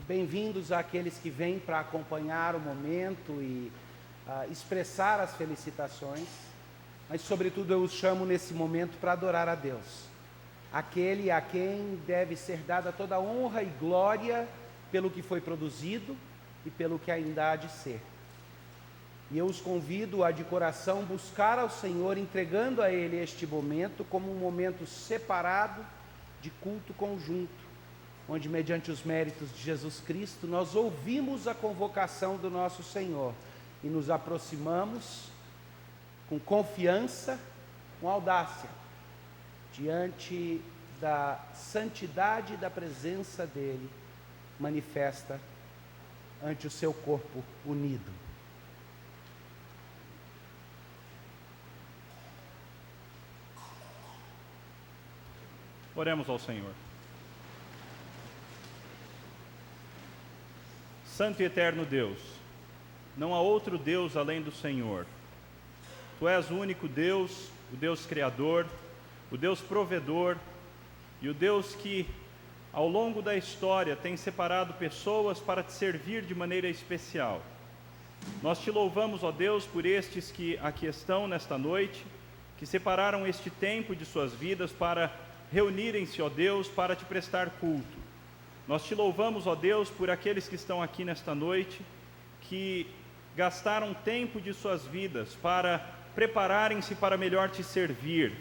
bem-vindos àqueles que vêm para acompanhar o momento e expressar as felicitações, mas sobretudo eu os chamo nesse momento para adorar a Deus, aquele a quem deve ser dada toda a honra e glória pelo que foi produzido e pelo que ainda há de ser. E eu os convido a de coração buscar ao Senhor, entregando a Ele este momento como um momento separado de culto conjunto, onde mediante os méritos de Jesus Cristo nós ouvimos a convocação do nosso Senhor e nos aproximamos com confiança, com audácia, diante da santidade e da presença dEle manifesta ante o seu corpo unido. Oremos ao Senhor. Santo e eterno Deus, não há outro Deus além do Senhor. Tu és o único Deus, o Deus Criador, o Deus Provedor e o Deus que, ao longo da história, tem separado pessoas para te servir de maneira especial. Nós te louvamos, ó Deus, por estes que aqui estão nesta noite, que separaram este tempo de suas vidas para reunirem-se, ó Deus, para te prestar culto. Nós te louvamos, ó Deus, por aqueles que estão aqui nesta noite, que gastaram tempo de suas vidas para prepararem-se para melhor te servir.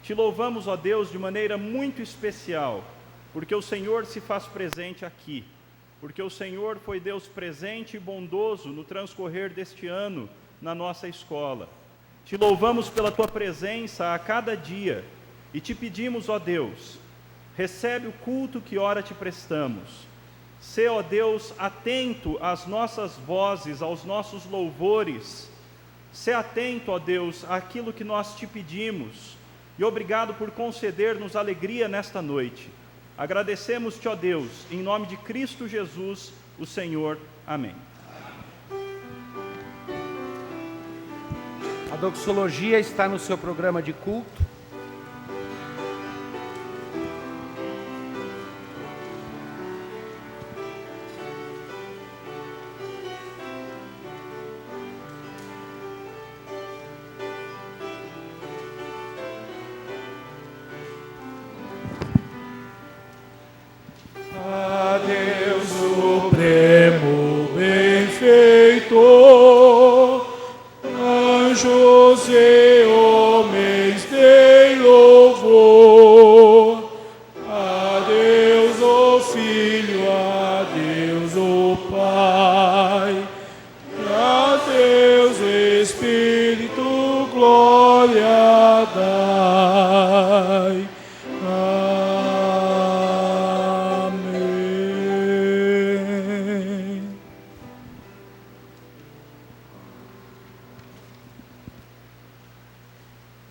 Te louvamos, ó Deus, de maneira muito especial, porque o Senhor se faz presente aqui, porque o Senhor foi Deus presente e bondoso no transcorrer deste ano na nossa escola. Te louvamos pela tua presença a cada dia e te pedimos, ó Deus, recebe o culto que ora te prestamos. Sê, ó Deus, atento às nossas vozes, aos nossos louvores. Sê atento, ó Deus, àquilo que nós te pedimos. E obrigado por conceder-nos alegria nesta noite. Agradecemos-te, ó Deus, em nome de Cristo Jesus, o Senhor. Amém. A doxologia está no seu programa de culto.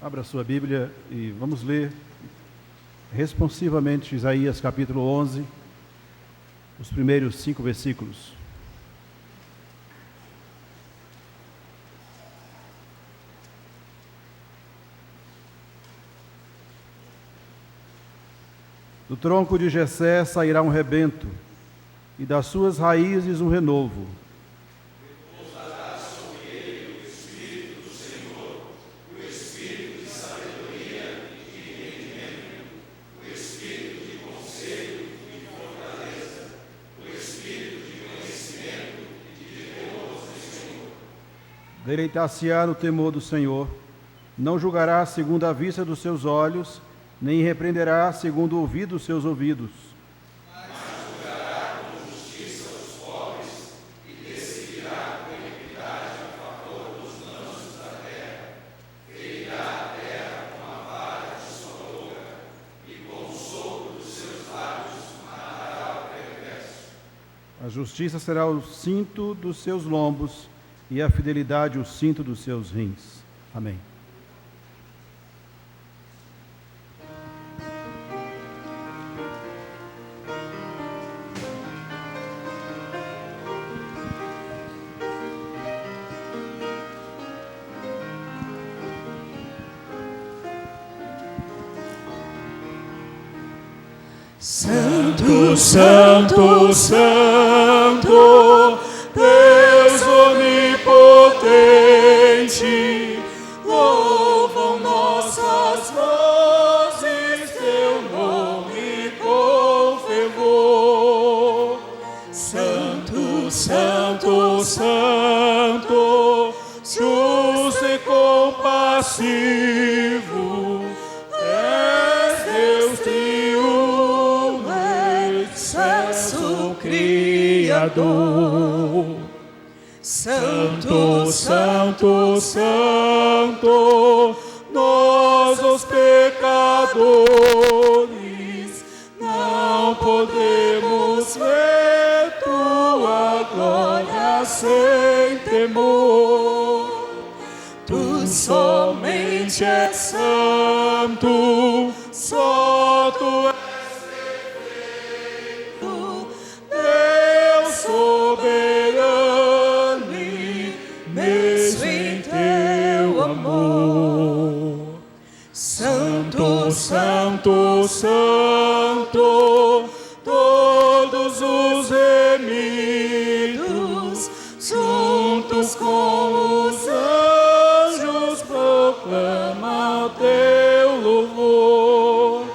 Abra sua Bíblia e vamos ler responsivamente Isaías capítulo 11, os primeiros 5 versículos. Do tronco de Jessé sairá um rebento, e das suas raízes um renovo. Deleitar-se-á no temor do Senhor, não julgará segundo a vista dos seus olhos, nem repreenderá segundo o ouvido dos seus ouvidos. Mas julgará com justiça os pobres e decidirá com equidade a favor dos mansos da terra. Ferirá a terra com a vara de sua boca e com o sopro dos seus lábios matará o perverso. A justiça será o cinto dos seus lombos e a fidelidade o cinto dos seus rins. Amém. Santo, Santo, Santo, Deus onipotente, louvam nossas vozes teu nome com fervor. Santo, Santo, Santo, justo e compassivo, és Deus triunfo, excelso Criador. Santo, Santo, Santo, nós os pecadores não podemos ver tua glória sem temor. Tu somente és santo, só tu és perfeito, Deus soberano, imenso em teu amor. Santo, Santo, Santo, todos os remidos, juntos com os anjos, proclamam teu louvor.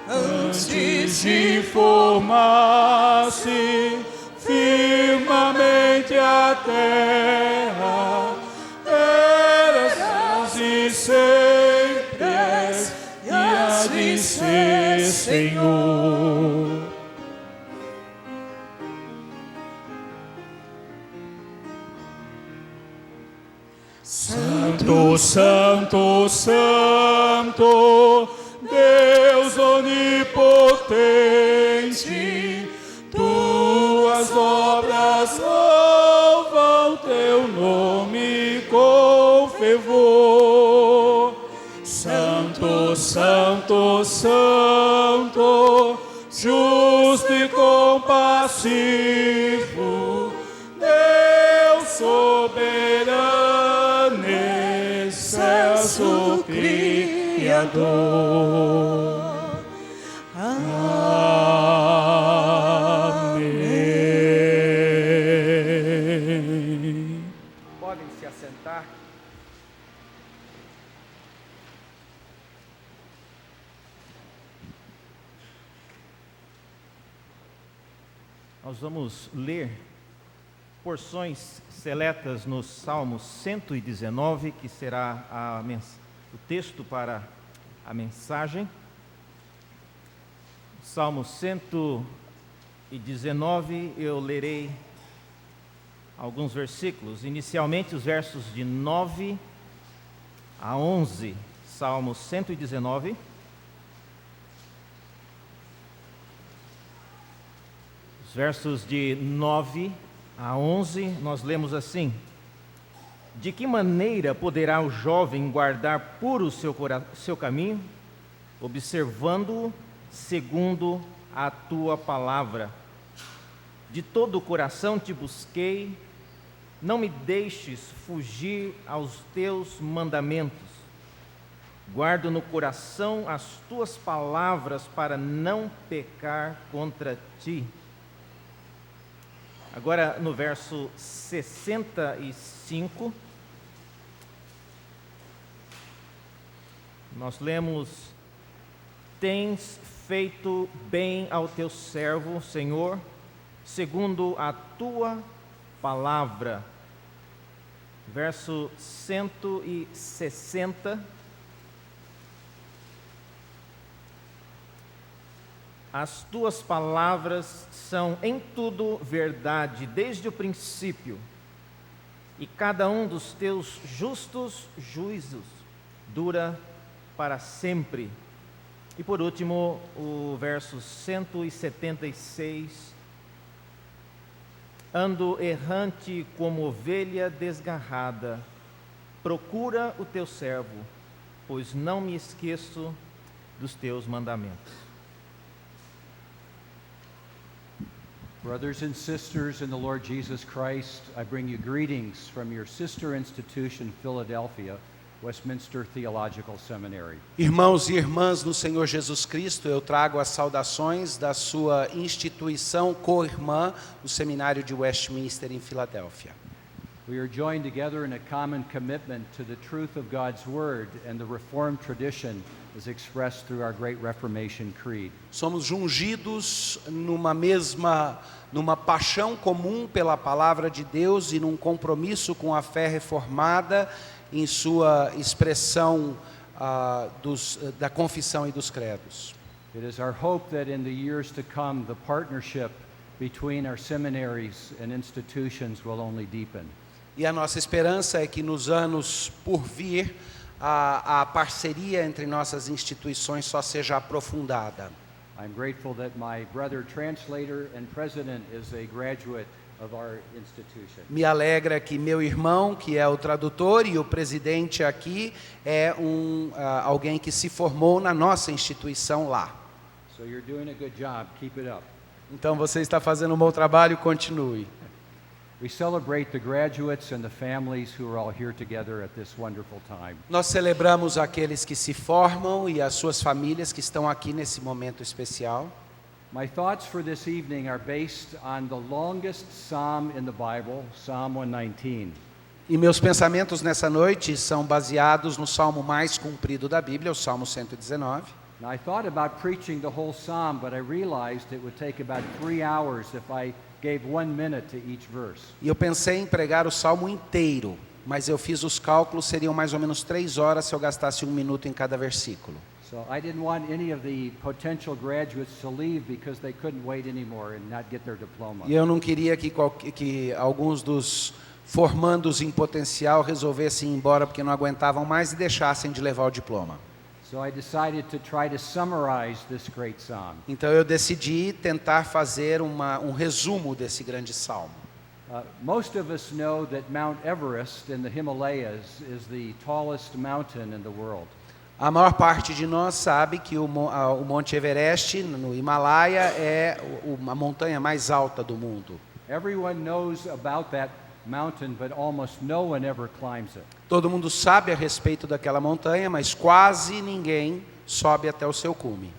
Antes de formar-se firmemente a terra, eras e sempre és, e há de ser, Senhor. Santo, Santo, Santo, Deus onipotente, tuas obras louvam teu nome com fervor. Santo, Santo, Santo, justo e compassivo, Deus soberano, excelso Criador. Amém. Podem se assentar. Nós vamos ler porções seletas no Salmo 119, que será o texto para a mensagem. Salmo 119, eu lerei alguns versículos, inicialmente os versos de 9 a 11, Salmo 119. Versos de 9 a 11, nós lemos assim: De que maneira poderá o jovem guardar puro seu caminho, observando-o segundo a tua palavra? De todo o coração te busquei, não me deixes fugir aos teus mandamentos. Guardo no coração as tuas palavras para não pecar contra ti. Agora, no verso 65, nós lemos: Tens feito bem ao teu servo, Senhor, segundo a tua palavra. Verso 160. As tuas palavras são em tudo verdade, desde o princípio, e cada um dos teus justos juízos dura para sempre. E por último, o verso 176. Ando errante como ovelha desgarrada, procura o teu servo, pois não me esqueço dos teus mandamentos. Brothers and sisters in the Lord Jesus Christ, I bring you greetings from your sister institution, Philadelphia, Westminster Theological Seminary. Irmãos e irmãs no Senhor Jesus Cristo, eu trago as saudações da sua instituição co-irmã, o Seminário de Westminster em Filadélfia. We are joined together in a common commitment to the truth of God's Word and the Reformed tradition as expressed through our great Reformation Creed. Somos jungidos numa paixão comum pela palavra de Deus e num compromisso com a fé reformada em sua expressão da confissão e dos credos. It is our hope that in the years to come, the partnership between our seminaries and institutions will only deepen. E a nossa esperança é que nos anos por vir, a parceria entre nossas instituições só seja aprofundada. I'm grateful that my brother translator and president is a graduate of our institution. Me alegra que meu irmão, que é o tradutor e o presidente aqui, é alguém que se formou na nossa instituição lá. So you're doing a good job. Keep it up. Então você está fazendo um bom trabalho, continue. We celebrate the graduates and the families who are all here together at this wonderful time. Nós celebramos aqueles que se formam e as suas famílias que estão aqui nesse momento especial. My thoughts for this evening are based on the longest psalm in the Bible, Psalm 119. E meus pensamentos nessa noite são baseados no salmo mais comprido da Bíblia, o Salmo 119. Now I thought about preaching the whole psalm, but I realized it would take about 3 hours if I gave 1 minute to each verse. E eu pensei em pregar o salmo inteiro, mas eu fiz os cálculos, seriam mais ou menos 3 horas se eu gastasse 1 minuto em cada versículo. So I didn't want any of the potential graduates to leave because they couldn't wait anymore and not get their diploma. E eu não queria que alguns dos formandos em potencial resolvessem ir embora porque não aguentavam mais e deixassem de levar o diploma. So I decided to try to summarize this great psalm. Então eu decidi tentar fazer um resumo desse grande salmo. Most of us know that Mount Everest in the Himalayas is the tallest mountain in the world. A maior parte de nós sabe que o Monte Everest, no Himalaia, é a montanha mais alta do mundo. Everyone knows about that mountain, but almost no one ever climbs it. Todo mundo sabe a respeito daquela montanha, mas quase ninguém sobe até o seu cume.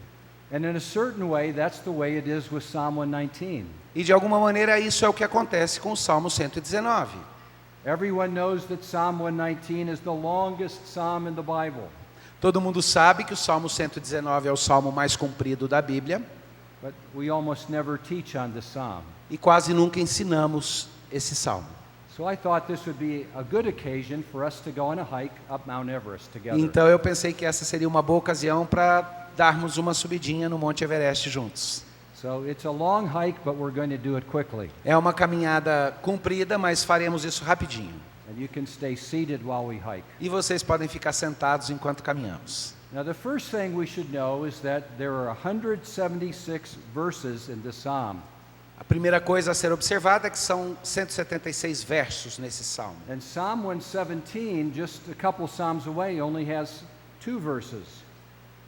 And in a certain way, that's the way it is with Psalm 119. E de alguma maneira isso é o que acontece com o Salmo 119. Everyone knows that Psalm 119 is the longest psalm in the Bible. Todo mundo sabe que o Salmo 119 é o salmo mais comprido da Bíblia. But we almost never teach on this psalm. E quase nunca ensinamos esse salmo. So I thought this would be a good occasion for us to go on a hike up Mount Everest together. Então eu pensei que essa seria uma boa ocasião para darmos uma subidinha no Monte Everest juntos. So it's a long hike, but we're going to do it quickly. É uma caminhada comprida, mas faremos isso rapidinho. And you can stay seated while we hike. E vocês podem ficar sentados enquanto caminhamos. Now the first thing we should know is that there are 176 verses in this psalm. A primeira coisa a ser observada é que são 176 versos nesse salmo. And Psalm 117, just a couple psalms away, only has 2 verses.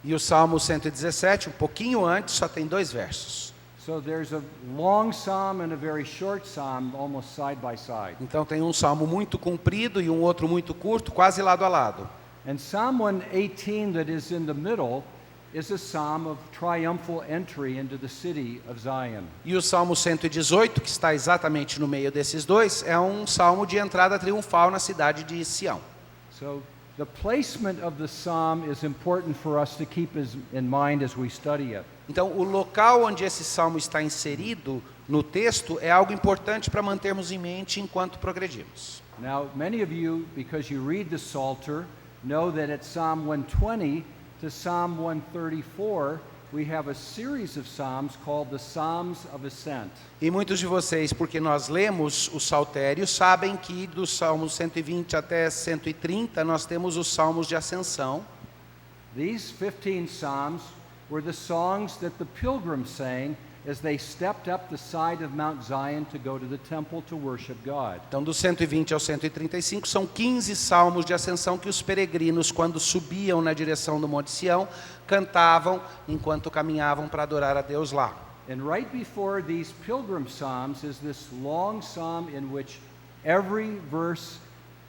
E o Salmo 117, um pouquinho antes, só tem 2 versos. So there's a long psalm and a very short psalm almost side by side. Então tem um salmo muito comprido e um outro muito curto, quase lado a lado. And Psalm 118 that is in the middle is a psalm of triumphal entry into the city of Zion. E o Salmo 118, que está exatamente no meio desses dois, é um salmo de entrada triunfal na cidade de Sião. So the placement of the psalm is important for us to keep in mind as we study it. Então, o local onde esse salmo está inserido no texto é algo importante para mantermos em mente enquanto progredimos. Now, many of you, because you read the Psalter, know that at Psalm 120 to Psalm 134, we have a series of psalms called the Psalms of Ascent. E muitos de vocês, porque nós lemos o Saltério, sabem que dos Salmos 120 até 130 nós temos os Salmos de Ascensão. These 15 psalms were the songs that the pilgrims sang as they stepped up the side of Mount Zion to go to the temple to worship God. Então, dos 120 ao 135 são 15 salmos de ascensão que os peregrinos, quando subiam na direção do Monte Sião, cantavam enquanto caminhavam para adorar a Deus lá. And right before these pilgrim psalms is this long psalm in which every verse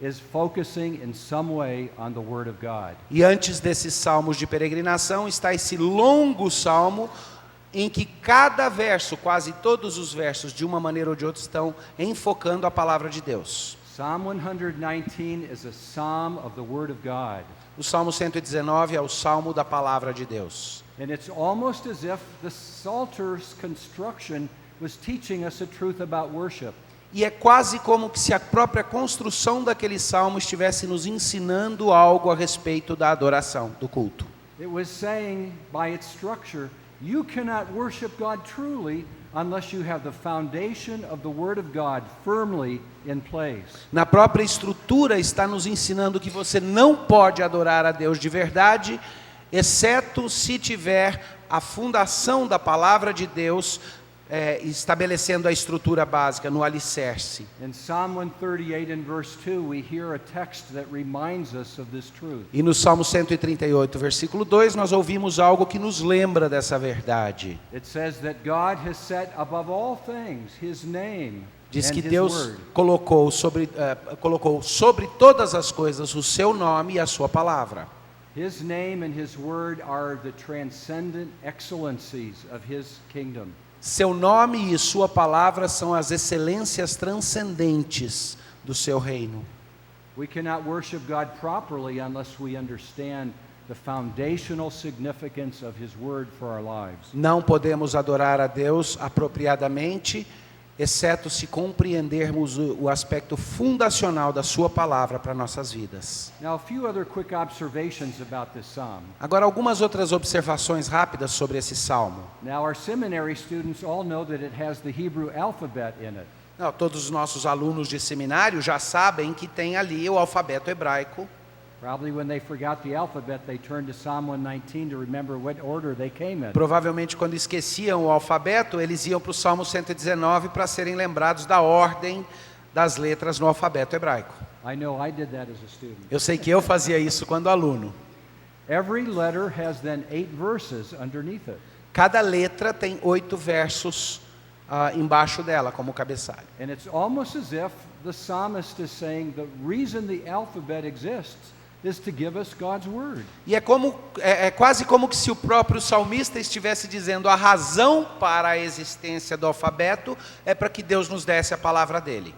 is focusing in some way on the Word of God. E antes desses salmos de peregrinação está esse longo salmo em que cada verso, quase todos os versos, de uma maneira ou de outra, estão enfocando a palavra de Deus. Psalm 119 is a psalm of the Word of God. O Salmo 119 é o salmo da palavra de Deus. And it's almost as if the Psalter's construction was teaching us a truth about worship. E é quase como que se a própria construção daquele salmo estivesse nos ensinando algo a respeito da adoração, do culto. It was saying, by its structure, you cannot worship God truly unless you have the foundation of the Word of God firmly in place. Na própria estrutura está nos ensinando que você não pode adorar a Deus de verdade, exceto se tiver a fundação da palavra de Deus estabelecendo a estrutura básica, no alicerce. In Psalm 138 and verse 2, we hear a text that reminds us of this truth. E no Salmo 138, versículo 2, nós ouvimos algo que nos lembra dessa verdade. It says that God has set above all things His name Diz and que His Deus word. colocou sobre todas as coisas o seu nome e a sua palavra. His name and His word are the transcendent excellencies of His kingdom. Seu nome e sua palavra são as excelências transcendentes do seu reino. We cannot worship God properly unless we understand the foundational significance of His word for our lives. Não podemos adorar a Deus apropriadamente, exceto se compreendermos o aspecto fundacional da sua palavra para nossas vidas. Now, a few other quick observations about this psalm. Agora, algumas outras observações rápidas sobre esse salmo. Now, our seminary students all know that it has the Hebrew alphabet in it. Não, todos os nossos alunos de seminário já sabem que tem ali o alfabeto hebraico. Probably when they forgot the alphabet, they turned to Psalm 119 to remember what order they came in. Provavelmente, quando esqueciam o alfabeto, eles iam para o Salmo 119 para serem lembrados da ordem das letras no alfabeto hebraico. I know I did that as a student. Eu sei que eu fazia isso quando aluno. Every letter has then 8 verses underneath it. Cada letra tem 8 versos embaixo dela, como cabeçalho. And it's almost as if the psalmist is saying the reason the alphabet exists is to give us God's word. E é quase como que se o próprio salmista estivesse dizendo a razão para a existência do alfabeto é para que Deus nos desse a palavra dele.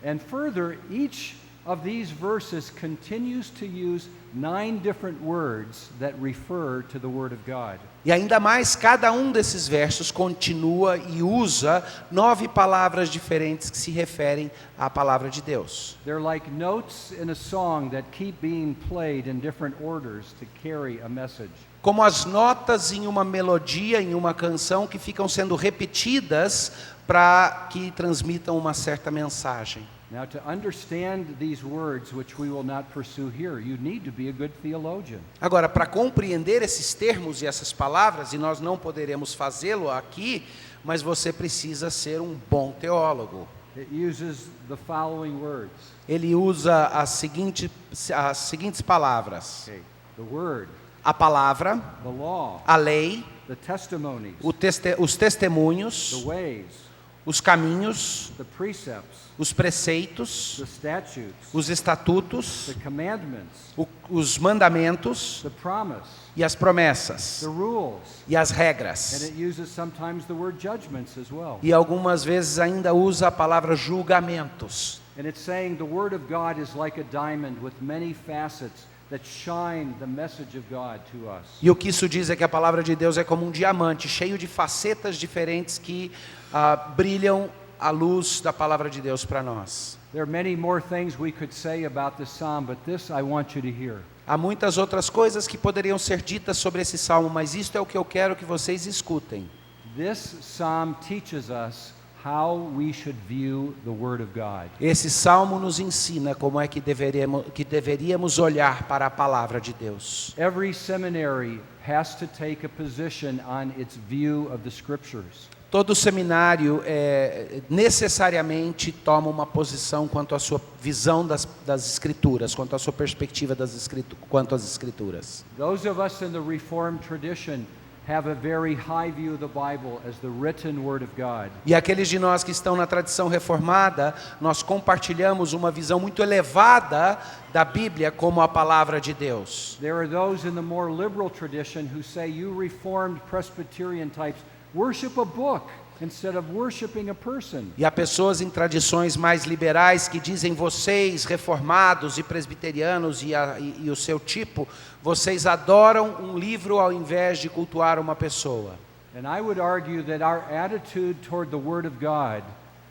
And further, each of these verses continues to use 9 different words that refer to the word of God. E ainda mais, cada um desses versos continua e usa 9 palavras diferentes que se referem à palavra de Deus. They're like notes in a song that keep being played in different orders to carry a message. Como as notas em uma melodia, em uma canção, que ficam sendo repetidas para que transmitam uma certa mensagem. Now, to understand these words, which we will not pursue here, you need to be a good theologian. Agora, para compreender esses termos e essas palavras, e nós não poderemos fazê-lo aqui, mas você precisa ser um bom teólogo. It uses the following words. Ele usa as seguintes palavras: Okay. The word, a palavra, the law, a lei, the testimonies, os testemunhos, the ways, os caminhos, the precepts, os preceitos, the statutes, os estatutos, the commandments, os mandamentos the promise, e as promessas the rules. e as And regras. it uses sometimes the word judgments as well. E algumas vezes ainda usa a palavra julgamentos. And it's saying the word of God is like a diamond with many facets that shine the message of God to us. E o que isso diz é que a palavra de Deus é como um diamante, cheio de facetas diferentes que brilham a luz da palavra de Deus para nós. There are many more things we could say about this psalm, but this I want you to hear. Há muitas outras coisas que poderiam ser ditas sobre esse salmo, mas isto é o que eu quero que vocês escutem. This psalm teaches us how we should view the word of God. Esse salmo nos ensina como é que deveríamos olhar para a palavra de Deus. Every seminary has to take a position on its view of the scriptures. Todo seminário necessariamente toma uma posição quanto à sua visão das Escrituras, quanto à sua perspectiva quanto às Escrituras. Those of us in the Reformed tradition have a very high view of the Bible as the written Word of God. E aqueles de nós que estão na tradição reformada, nós compartilhamos uma visão muito elevada da Bíblia como a palavra de Deus. There are those in the more liberal tradition who say you Reformed Presbyterian types worship a book instead of worshiping a person. E há pessoas em tradições mais liberais que dizem: vocês, reformados e presbiterianos e o seu tipo, vocês adoram um livro ao invés de cultuar uma pessoa. And I would argue that our attitude toward the Word of God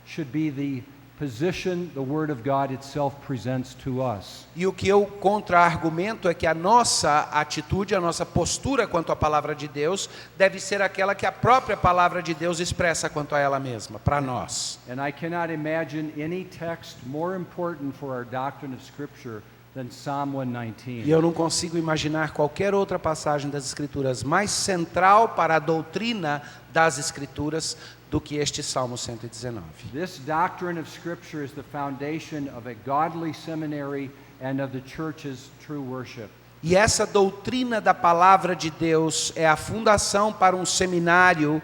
should be the position the Word of God itself presents to us. E o que eu contra-argumento é que a nossa atitude, a nossa postura quanto à palavra de Deus deve ser aquela que a própria palavra de Deus expressa quanto a ela mesma, para nós. And I cannot imagine any text more important for our doctrine of Scripture than Psalm 119. E eu não consigo imaginar qualquer outra passagem das Escrituras mais central para a doutrina das Escrituras do que este Salmo 119. This doctrine of Scripture is the foundation of a godly seminary and of the church's true worship. E essa doutrina da palavra de Deus é a fundação para um seminário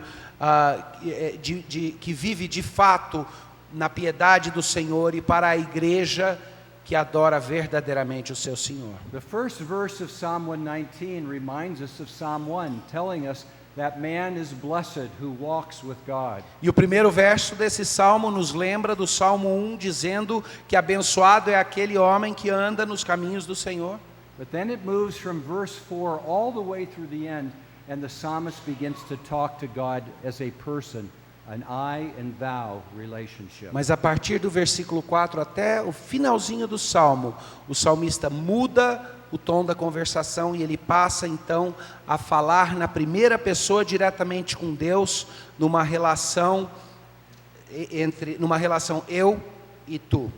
que vive de fato na piedade do Senhor e para a igreja que adora verdadeiramente o seu Senhor. The first verse of Psalm 119 reminds us of Psalm 1, telling us that man is blessed who walks with God. E o primeiro verso desse salmo nos lembra do Salmo 1, dizendo que abençoado é aquele homem que anda nos caminhos do Senhor. But then it moves from verse 4 all the way through the end, and the psalmist begins to talk to God as a person, an I and thou relationship. Mas a partir do versículo 4 até o finalzinho do salmo, o salmista muda o tom da conversação e ele passa então a falar na primeira pessoa diretamente com Deus, numa relação eu e tu.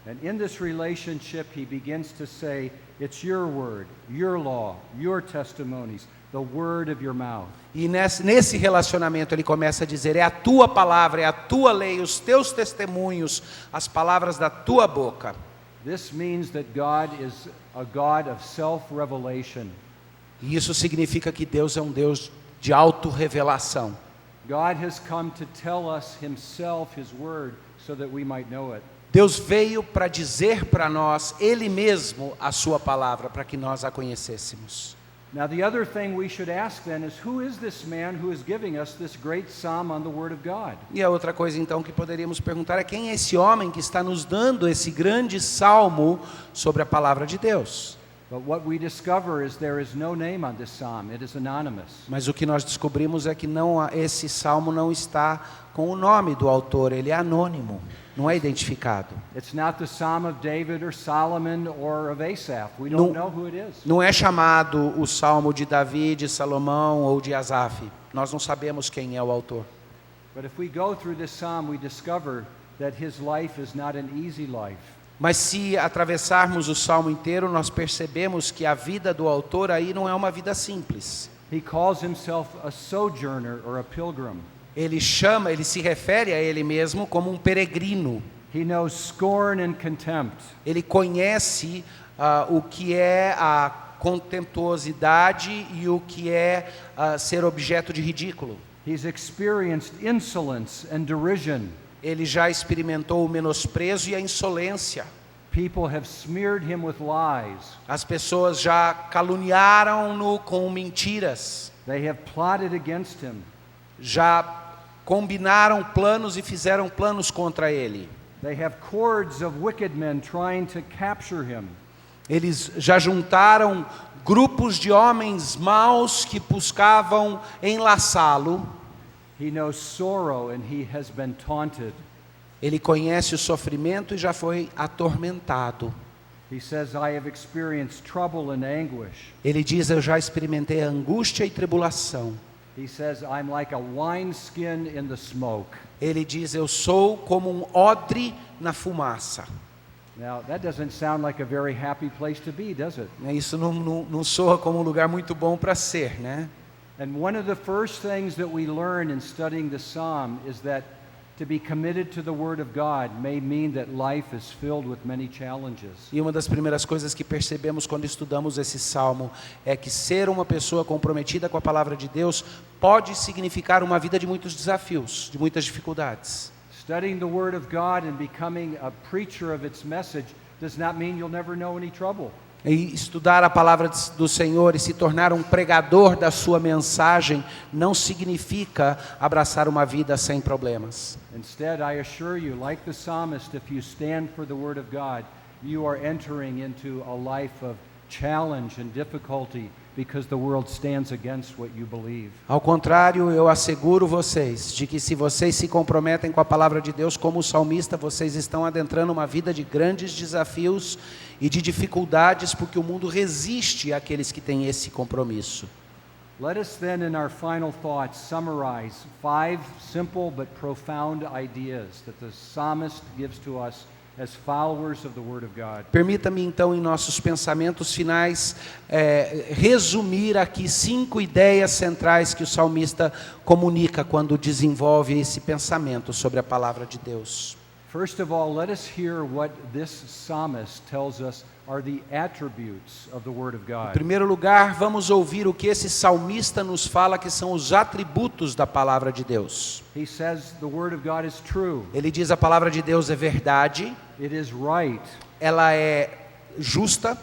And in this relationship he begins to say, it's your word, your law, your testimonies, the word of your mouth. E nesse relacionamento ele começa a dizer: é a tua palavra, é a tua lei, os teus testemunhos, as palavras da tua boca. This means that God is a God of self-revelation. E isso significa que Deus é um Deus de autorrevelação. God has come to tell us himself, his word, so that we might know it. Deus veio para dizer para nós, Ele mesmo, a sua palavra, para que nós a conhecêssemos. Now the other thing we should ask then is, who is this man who is giving us this great psalm on the word of God? E a outra coisa então que poderíamos perguntar é: quem é esse homem que está nos dando esse grande salmo sobre a palavra de Deus? But what we discover is there is no name on this psalm. It is anonymous. Mas o que nós descobrimos é que esse salmo não está com o nome do autor, ele é anônimo, não é identificado. It's not the Psalm of David or Solomon or of Asaph. We don't know who it is. Não é chamado o salmo de Davi, de Salomão ou de Asaf. Nós não sabemos quem é o autor. But if we go through this psalm, we discover that his life is not an easy life. Mas se atravessarmos o salmo inteiro, nós percebemos que a vida do autor aí não é uma vida simples. He calls himself a sojourner or a pilgrim. Ele se refere a ele mesmo como um peregrino. He knows scorn and contempt. Ele conhece o que é a contemptuosidade e o que é ser objeto de ridículo. He's experienced insolence and derision. Ele já experimentou o menosprezo e a insolência. People have smeared him with lies. As pessoas já caluniaram-no com mentiras. They have plotted against him. Já combinaram planos e fizeram planos contra ele. They have cords of wicked men trying to capture him. Eles já juntaram grupos de homens maus que buscavam enlaçá-lo. He knows sorrow and he has been taunted. Ele conhece o sofrimento e já foi atormentado. He says, I have experienced trouble and anguish. Ele diz: eu já experimentei angústia e tribulação. He says, I'm like a wineskin in the smoke. Ele diz: eu sou como um odre na fumaça. Now, that doesn't sound like a very happy place to be, does it? Isso não soa como um lugar muito bom para ser, né? And one of the first things that we learn in studying the psalm is that to be committed to the Word of God may mean that life is filled with many challenges. E uma das primeiras coisas que percebemos quando estudamos esse salmo é que ser uma pessoa comprometida com a palavra de Deus pode significar uma vida de muitos desafios, de muitas dificuldades. Studying the Word of God and becoming a preacher of its message does not mean you'll never know any trouble. E estudar a palavra do Senhor e se tornar um pregador da sua mensagem não significa abraçar uma vida sem problemas. Instead, I assure you, like the psalmist, if you stand for the Word of God, you are entering into a life of challenge and difficulty because the world stands against what you believe. Ao contrário, eu asseguro vocês de que se vocês se comprometem com a palavra de Deus como salmista, vocês estão adentrando uma vida de grandes desafios e de dificuldades, porque o mundo resiste àqueles que têm esse compromisso. Let us then, in our final thoughts, summarize 5 simple but profound ideas that the psalmist gives to us as followers of the Word of God. Permita-me então, em nossos pensamentos finais, resumir aqui 5 ideias centrais que o salmista comunica quando desenvolve esse pensamento sobre a palavra de Deus. First of all, let us hear what this psalmist tells us are the attributes of the Word of Em God. primeiro lugar, vamos ouvir o que esse salmista nos fala que são os atributos da palavra de Deus. He says the Word of God is true, Ele diz: a palavra de Deus é verdade, it is right, ela é justa,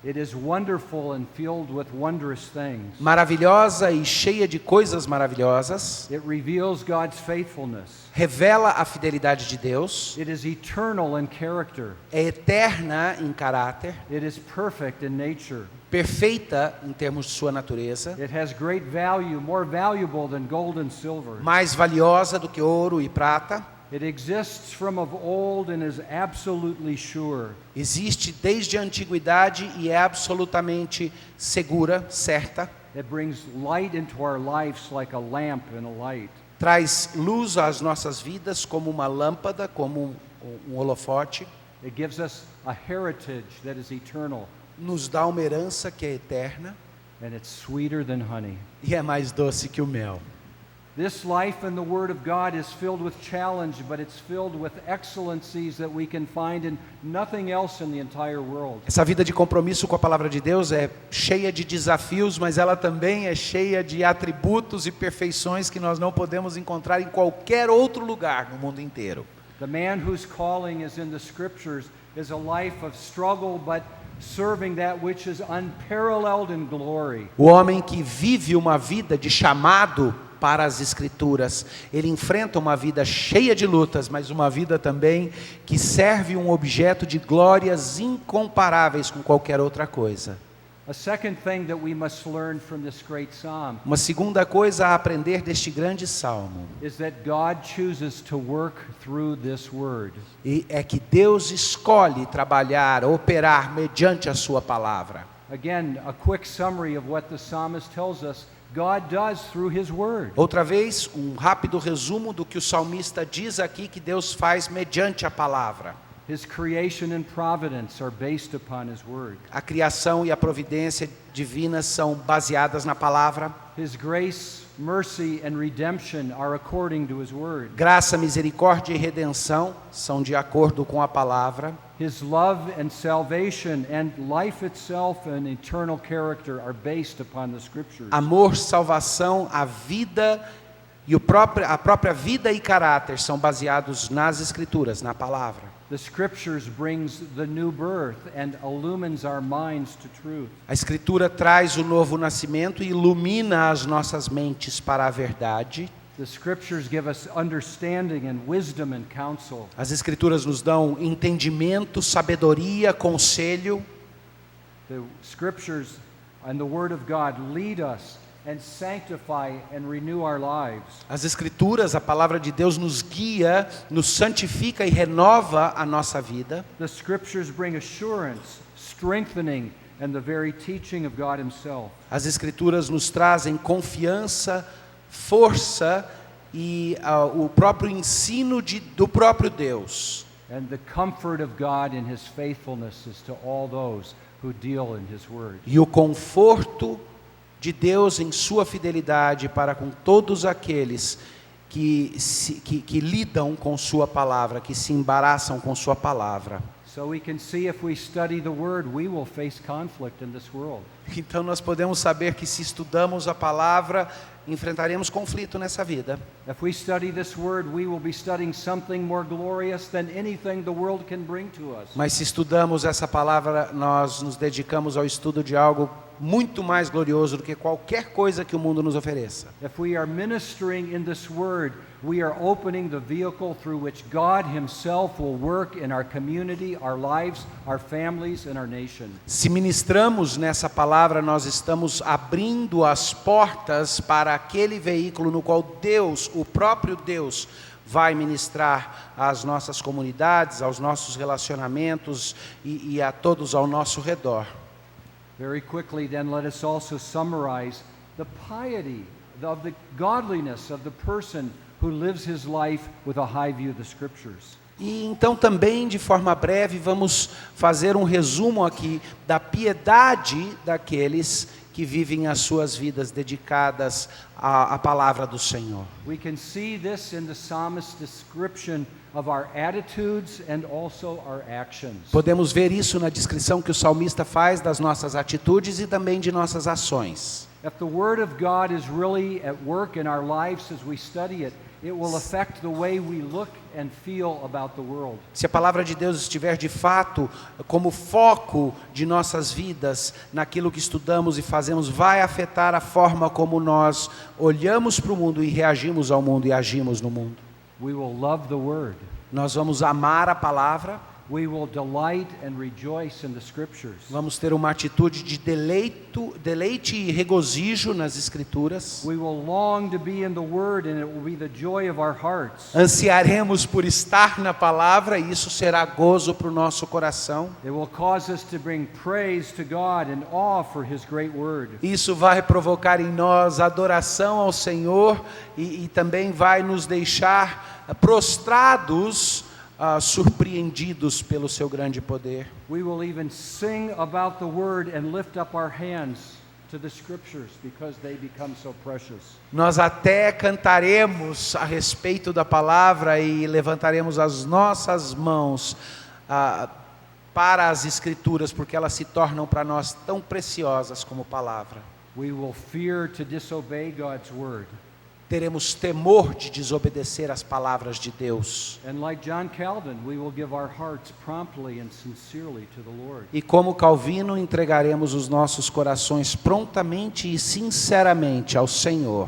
it is wonderful and filled with wondrous things. maravilhosa e cheia de coisas maravilhosas, It reveals God's faithfulness. revela a fidelidade de Deus, It is eternal in character. é eterna em caráter, It is perfect in nature. perfeita em termos de sua natureza, It has great value, more valuable than gold and silver. mais valiosa do que ouro e prata, It exists from of old and is absolutely sure. existe desde a antiguidade e é absolutamente segura, certa, It brings light into our lives like a lamp in a light. traz luz às nossas vidas como uma lâmpada, como um holofote, It gives us a heritage that is eternal, nos dá uma herança que é eterna and it's sweeter than honey. e é mais doce que o mel. This life in the Word of God is filled with challenge, but it's filled with excellencies that we can find in nothing else in the entire world. Essa vida de compromisso com a palavra de Deus é cheia de desafios, mas ela também é cheia de atributos e perfeições que nós não podemos encontrar em qualquer outro lugar no mundo inteiro. The man whose calling is in the Scriptures is a life of struggle, but serving that which is unparalleled in glory. O homem que vive uma vida de chamado para as Escrituras, ele enfrenta uma vida cheia de lutas, mas uma vida também que serve um objeto de glórias incomparáveis com qualquer outra coisa. A second thing that we must learn from this great psalm Uma segunda coisa a aprender deste grande salmo is that God chooses to work through this word. e é que Deus escolhe trabalhar, operar mediante a sua palavra. Again, a quick summary of what the psalmist tells us God does through His word. Outra vez, um rápido resumo do que o salmista diz aqui que Deus faz mediante a palavra. His creation and providence are based upon His word. A criação e a providência divina são baseadas na palavra. His grace, mercy, and redemption are according to His word. Graça, misericórdia e redenção são de acordo com a palavra. His love and salvation and life itself and eternal character are based upon the Scriptures. Amor, salvação, a vida e a própria vida e caráter são baseados nas Escrituras, na palavra. The Scriptures brings the new birth and illumines our minds to truth. A Escritura traz o novo nascimento e ilumina as nossas mentes para a verdade. The Scriptures give us understanding and wisdom and counsel. As Escrituras nos dão entendimento, sabedoria, conselho. The Scriptures and the Word of God lead us and sanctify and renew our lives. As Escrituras, a palavra de Deus nos guia, nos santifica e renova a nossa vida. The Scriptures bring assurance, strengthening, and the very teaching of God Himself. As Escrituras nos trazem confiança, força e o próprio ensino do próprio Deus. And the comfort of God in His faithfulness is to all those who deal in His Word. E o conforto de Deus em sua fidelidade para com todos aqueles que lidam com sua palavra, que se embaraçam com sua palavra. So we can see if we study the Word, we will face conflict in this world. Então nós podemos saber que se estudamos a palavra, enfrentaremos conflito nessa vida. If we study this Word, we will be studying something more glorious than anything the world can bring to us. Mas se estudamos essa palavra, nós nos dedicamos ao estudo de algo muito mais glorioso do que qualquer coisa que o mundo nos ofereça. If we are ministering in this Word, we are opening the vehicle through which God Himself will work in our community, our lives, our families, and our nation. Se ministramos nessa palavra, nós estamos abrindo as portas para aquele veículo no qual Deus, o próprio Deus, vai ministrar às nossas comunidades, aos nossos relacionamentos e a todos ao nosso redor. Very quickly, then, let us also summarize the piety, of the godliness of the person who lives his life with a high view of the Scriptures. E então também, de forma breve, vamos fazer um resumo aqui da piedade daqueles que vivem as suas vidas dedicadas à palavra do Senhor. We can see this in the psalmist's description of our attitudes and also our actions. Podemos ver isso na descrição que o salmista faz das nossas atitudes e também de nossas ações. If the Word of God is really at work in our lives as we study it, it will affect the way we look and feel about the world. Se a palavra de Deus estiver de fato como foco de nossas vidas, naquilo que estudamos e fazemos, vai afetar a forma como nós olhamos para o mundo e reagimos ao mundo e agimos no mundo. We will love the Word. Nós vamos amar a palavra. We will delight and rejoice in the Scriptures. Vamos ter uma atitude de deleite e regozijo nas Escrituras. We will long to be in the Word, and it will be the joy of our hearts. Ansiaremos por estar na palavra e isso será gozo para o nosso coração. It will cause us to bring praise to God and awe for His great Word. Isso vai provocar em nós adoração ao Senhor e também vai nos deixar prostrados, surpreendidos pelo seu grande poder. We will even sing about the Word and lift up our hands to the Scriptures because they become so precious. Nós até cantaremos a respeito da palavra e levantaremos as nossas mãos para as Escrituras, porque elas se tornam para nós tão preciosas como palavra. We will fear to disobey God's Word. Teremos temor de desobedecer às palavras de Deus. And like John Calvin, we will give our hearts promptly and sincerely to the Lord. E como Calvino, entregaremos os nossos corações prontamente e sinceramente ao Senhor.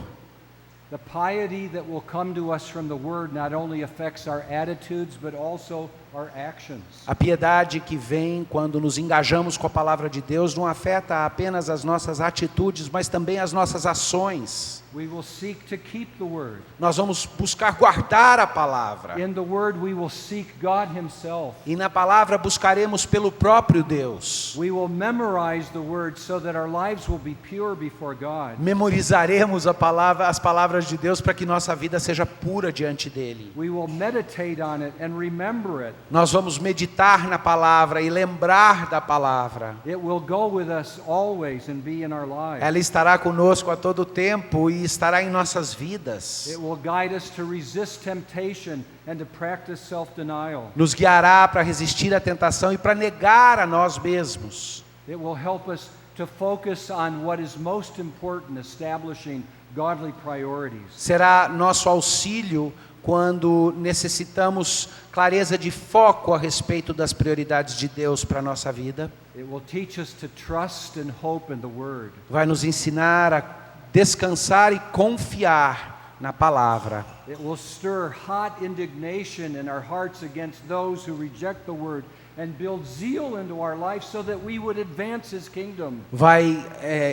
The piety that will come to us from the Word not only affects our attitudes, but also our actions. A piedade que vem quando nos engajamos com a palavra de Deus não afeta apenas as nossas atitudes, mas também as nossas ações. We will seek to keep the Word. Nós vamos buscar guardar a palavra. In the Word we will seek God Himself. E na palavra buscaremos pelo próprio Deus. We will memorize the Word so that our lives will be pure before God. Memorizaremos as palavras de Deus para que nossa vida seja pura diante dele. We will meditate on it and remember it. Nós vamos meditar na palavra e lembrar da palavra. It will go with us always and be in our lives. Ela estará conosco a todo tempo e estará em nossas vidas. It will guide us to resist temptation and to practice self-denial. Nos guiará para resistir à tentação e para negar a nós mesmos. It will help us to focus on what is most important, establishing godly priorities. Será nosso auxílio quando necessitamos clareza de foco a respeito das prioridades de Deus para a nossa vida. It will teach us to trust and hope in the Word. Vai nos ensinar a descansar e confiar na palavra. It will stir hot indignation in our hearts against those who reject the Word and build zeal into our life so that we would advance His kingdom. Vai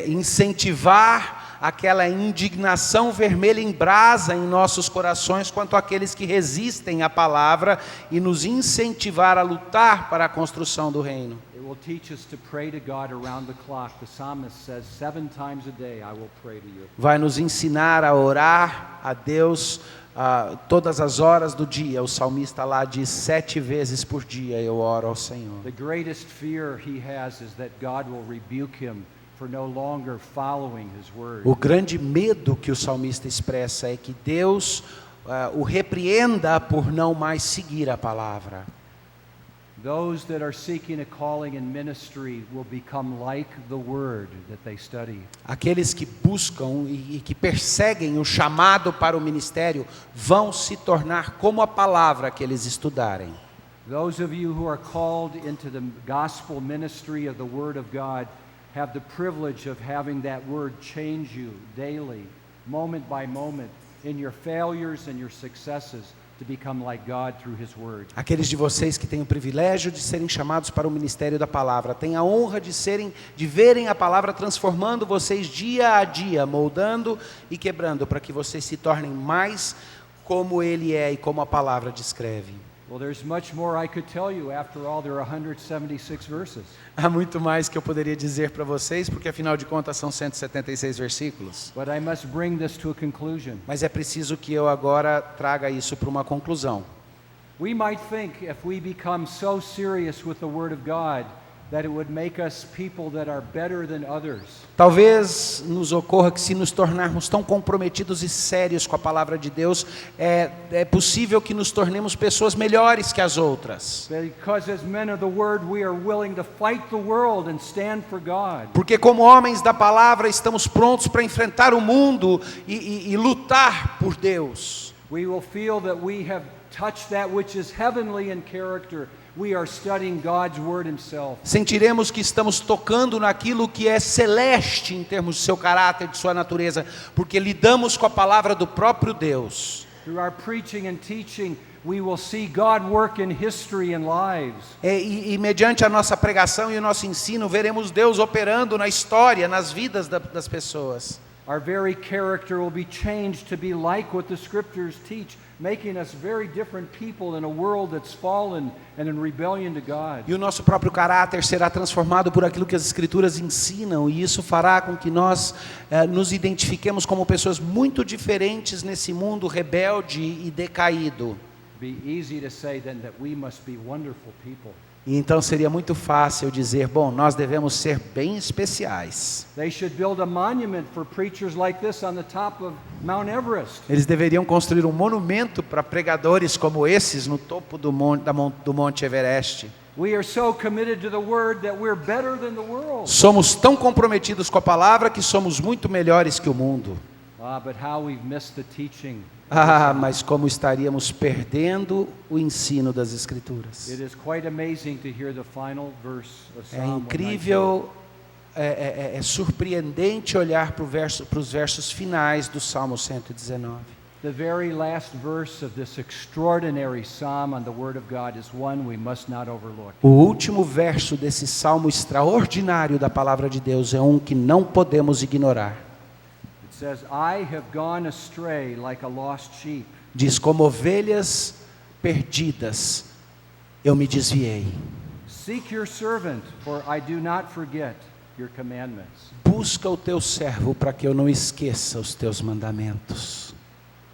incentivar aquela indignação vermelha em brasa em nossos corações quanto àqueles que resistem à palavra e nos incentivar a lutar para a construção do reino. It will teach us to pray to God around the clock. The psalmist says, 7 times a day I will pray to you. Vai nos ensinar a orar a Deus todas as horas do dia. O salmista lá diz 7 vezes por dia eu oro ao Senhor. The greatest fear he has is that God will rebuke him for no longer following His Word. O grande medo que o salmista expressa é que Deus o repreenda por não mais seguir a palavra. Those that are seeking a calling in ministry will become like the word that they study. Aqueles que buscam e que perseguem o chamado para o ministério vão se tornar como a palavra que eles estudarem. Those of you who are called into the gospel ministry of the Word of God have the privilege of having that Word change you daily, moment by moment, in your failures and your successes, to become like God through His Word. Aqueles de vocês que têm o privilégio de serem chamados para o ministério da palavra, têm a honra de verem a palavra transformando vocês dia a dia, moldando e quebrando, para que vocês se tornem mais como Ele é e como a palavra descreve. Well, there's much more I could tell you. After all, there are 176 verses. Há muito mais que eu poderia dizer para vocês, porque afinal de contas são 176 versículos. But I must bring this to a conclusion. Mas é preciso que eu agora traga isso para uma conclusão. We might think if we become so serious with the Word of God that it would make us people that are better than others. Talvez nos ocorra que se nos tornarmos tão comprometidos e sérios com a palavra de Deus, é possível que nos tornemos pessoas melhores que as outras. Because as men of the Word we are willing to fight the world and stand for God. Porque como homens da palavra estamos prontos para enfrentar o mundo e lutar por Deus. We will feel that we have touched that which is heavenly in character. We are studying God's Word Himself. Sentiremos que estamos tocando naquilo que é celeste em termos de seu caráter, de sua natureza, porque lidamos com a palavra do próprio Deus. Through our preaching and teaching, we will see God work in history and lives. E mediante a nossa pregação e o nosso ensino, veremos Deus operando na história, nas vidas das pessoas. Our very character will be changed to be like what the Scriptures teach, making us very different people in a world that's fallen and in rebellion to God. E o nosso próprio caráter será transformado por aquilo que as Escrituras ensinam, e isso fará com que nós nos identifiquemos como pessoas muito diferentes nesse mundo rebelde e decaído. It'd be easy to say then that we must be wonderful people. E então seria muito fácil dizer, bom, nós devemos ser bem especiais. They should build a monument for preachers like this on the top of Mount Everest. Eles deveriam construir um monumento para pregadores como esses no topo do Monte Everest. We are so committed to the Word that we're better than the world. Somos tão comprometidos com a palavra que somos muito melhores que o mundo. But how we've missed the teaching. Mas como estaríamos perdendo o ensino das Escrituras. It is quite amazing to hear the final verse of É Psalm incrível, é surpreendente olhar para os versos finais do Salmo 119. The very last verse of this extraordinary psalm on the Word of God is one we must not overlook. O último verso desse salmo extraordinário da palavra de Deus é um que não podemos ignorar. It says, I have gone astray like a lost sheep. Diz, como ovelhas perdidas, eu me desviei. Seek your servant, for I do not forget your commandments. Busca o teu servo para que eu não esqueça os teus mandamentos.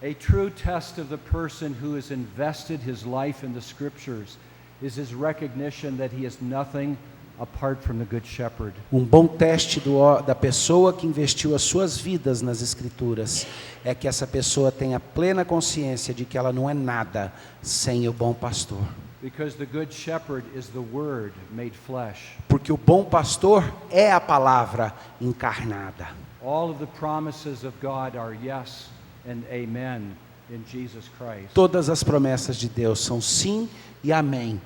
A true test of the person who has invested his life in the Scriptures is his recognition that he is nothing apart from the Good Shepherd. Um bom teste da pessoa que investiu as suas vidas nas Escrituras é que essa pessoa tenha plena consciência de que ela não é nada sem o bom pastor. Because the Good Shepherd is the Word made flesh. Porque o bom pastor é a palavra encarnada. All of the promises of God are yes and amen in Jesus Christ. Todas as promessas de Deus são sim e amém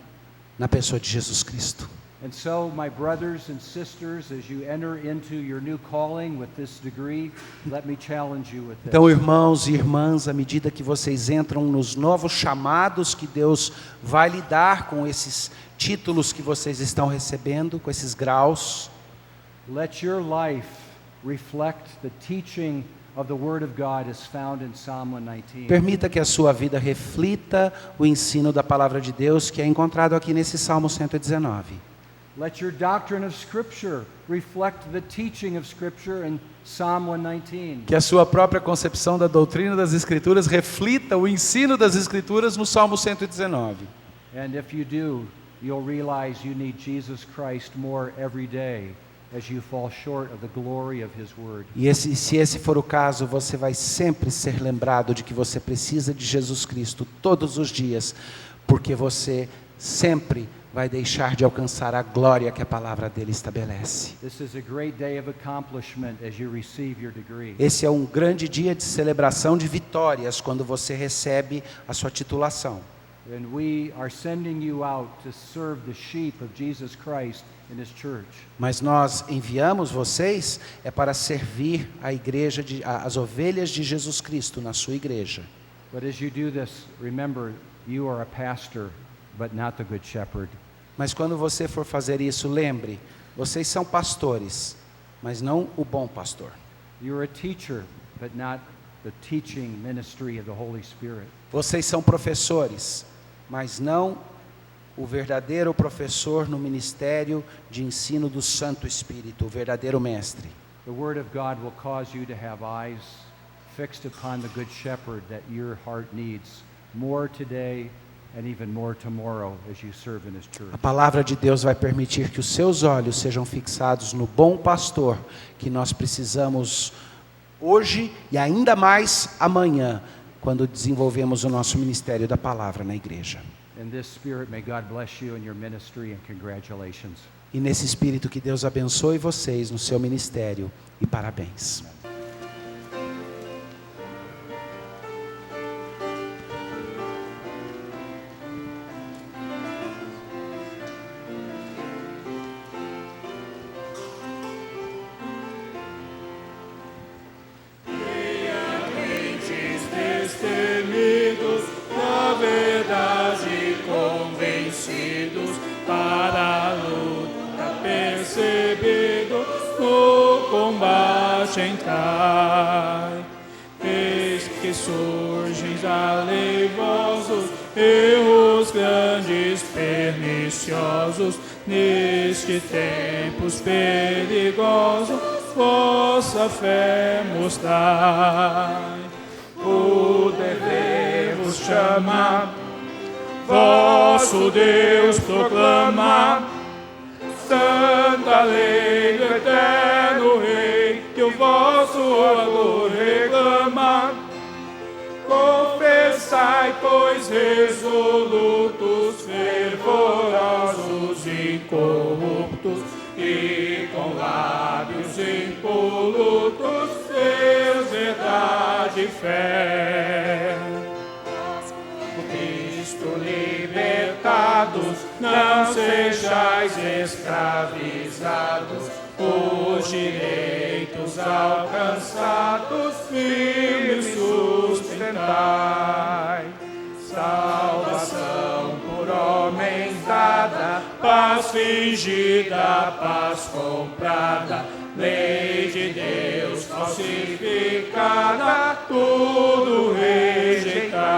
na pessoa de Jesus Cristo. And so, my brothers and sisters, as you enter into your new calling with this degree, let me challenge you with this. Então, irmãos e irmãs, à medida que vocês entram nos novos chamados que Deus vai lhe dar com esses títulos que vocês estão recebendo, com esses graus, let your life reflect the teaching of the Word of God as found in Psalm 119. permita que a sua vida reflita o ensino da palavra de Deus que é encontrado aqui nesse Salmo 119. Let your doctrine of Scripture reflect the teaching of Scripture in Psalm 119. Que a sua própria concepção da doutrina das Escrituras reflita o ensino das Escrituras no Salmo 119. And if you do, you'll realize you need Jesus Christ more every day as you fall short of the glory of His Word. E se esse for o caso, você vai sempre ser lembrado de que você precisa de Jesus Cristo todos os dias, porque você sempre vai deixar de alcançar a glória que a palavra dele estabelece. This is a great day of accomplishment as you receive your degree. Esse é um grande dia de celebração de vitórias quando você recebe a sua titulação. And we are sending you out to serve the sheep of Jesus Christ in His church. Mas nós enviamos vocês para servir a igreja, as ovelhas de Jesus Cristo na sua igreja. But as you do this, remember, you are a pastor, but not the good shepherd. Mas quando você for fazer isso, lembre, vocês são pastores, mas não o bom pastor. You are a teacher, but not the teaching ministry of the Holy Spirit. Vocês são professores, mas não o verdadeiro professor no ministério de ensino do Santo Espírito, o verdadeiro mestre. The Word of God will cause you to have eyes fixed upon the good shepherd that your heart needs more today and even more tomorrow as you serve in His church. A palavra de Deus vai permitir que os seus olhos sejam fixados no bom pastor que nós precisamos hoje e ainda mais amanhã, quando desenvolvemos o nosso ministério da palavra na igreja. In this spirit, may God bless you in your ministry and congratulations. E nesse espírito que Deus abençoe vocês no seu ministério e parabéns. Destemidos da verdade, convencidos para a luta, percebidos no combate entrai. Eis que surgem aleivosos, erros grandes, perniciosos, neste tempos perigosos, vossa fé mostrai. O dever vos chama, vosso Deus proclama, santa lei do eterno Rei, que o vosso amor reclama. Confessai, pois, resolutos, fervorosos, incorruptos, e com lábios impolutos, Deus, verdade e fé. Por Cristo libertados, não sejais escravizados, os direitos alcançados, firmes sustentai. Salvação por homens dada, paz fingida, paz comprada, lei de Deus falsificada, tudo rejeitai.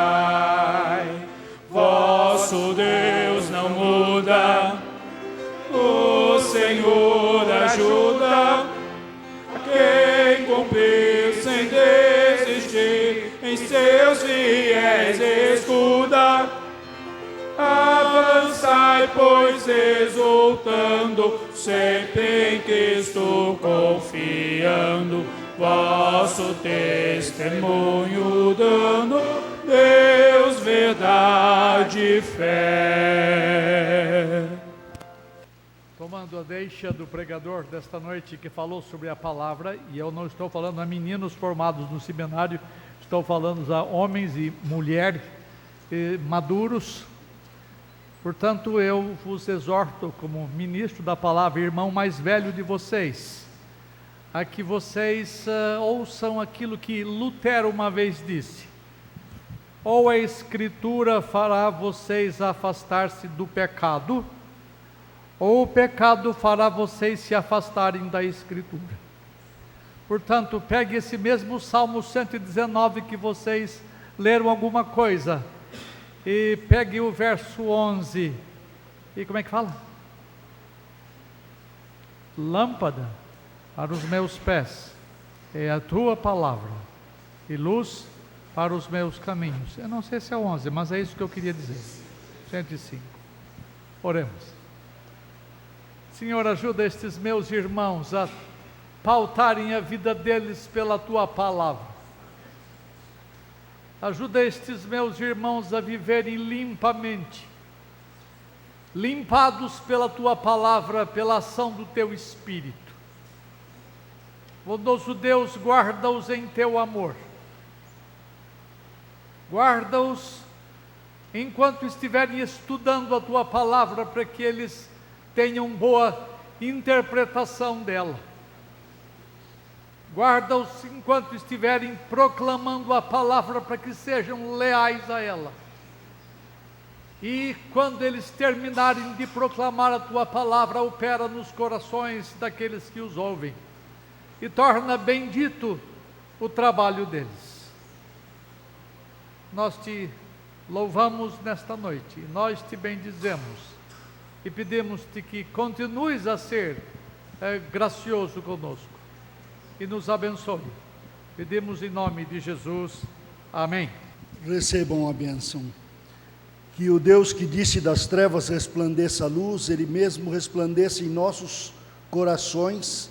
Vosso Deus não muda, o Senhor ajuda a quem cumprir sem desistir, em seus fiéis escuda. Avançai, pois, exultando, sempre em Cristo confiando, vosso testemunho dando, Deus, verdade e fé. Tomando a deixa do pregador desta noite que falou sobre a palavra, e eu não estou falando a meninos formados no seminário, estou falando a homens e mulheres maduros. Portanto, eu vos exorto como ministro da palavra, irmão mais velho de vocês, a que vocês ouçam aquilo que Lutero uma vez disse: ou a Escritura fará vocês afastar-se do pecado, ou o pecado fará vocês se afastarem da Escritura. Portanto, pegue esse mesmo Salmo 119 que vocês leram alguma coisa, e pegue o verso 11, e como é que fala? Lâmpada para os meus pés é a tua palavra, e luz para os meus caminhos. Eu não sei se é 11, mas é isso que eu queria dizer. 105. Oremos. Senhor, ajuda estes meus irmãos a pautarem a vida deles pela Tua palavra. Ajuda estes meus irmãos a viverem limpamente, limpados pela Tua palavra, pela ação do Teu Espírito. Bondoso Deus, guarda-os em Teu amor. Guarda-os enquanto estiverem estudando a Tua palavra, para que eles tenham boa interpretação dela. Guarda-os enquanto estiverem proclamando a palavra, para que sejam leais a ela. E quando eles terminarem de proclamar a Tua palavra, opera nos corações daqueles que os ouvem e torna bendito o trabalho deles. Nós Te louvamos nesta noite, nós Te bendizemos e pedimos-Te que continues a ser gracioso conosco e nos abençoe. Pedimos em nome de Jesus. Amém. Recebam a bênção. Que o Deus que disse das trevas resplandeça a luz, Ele mesmo resplandeça em nossos corações,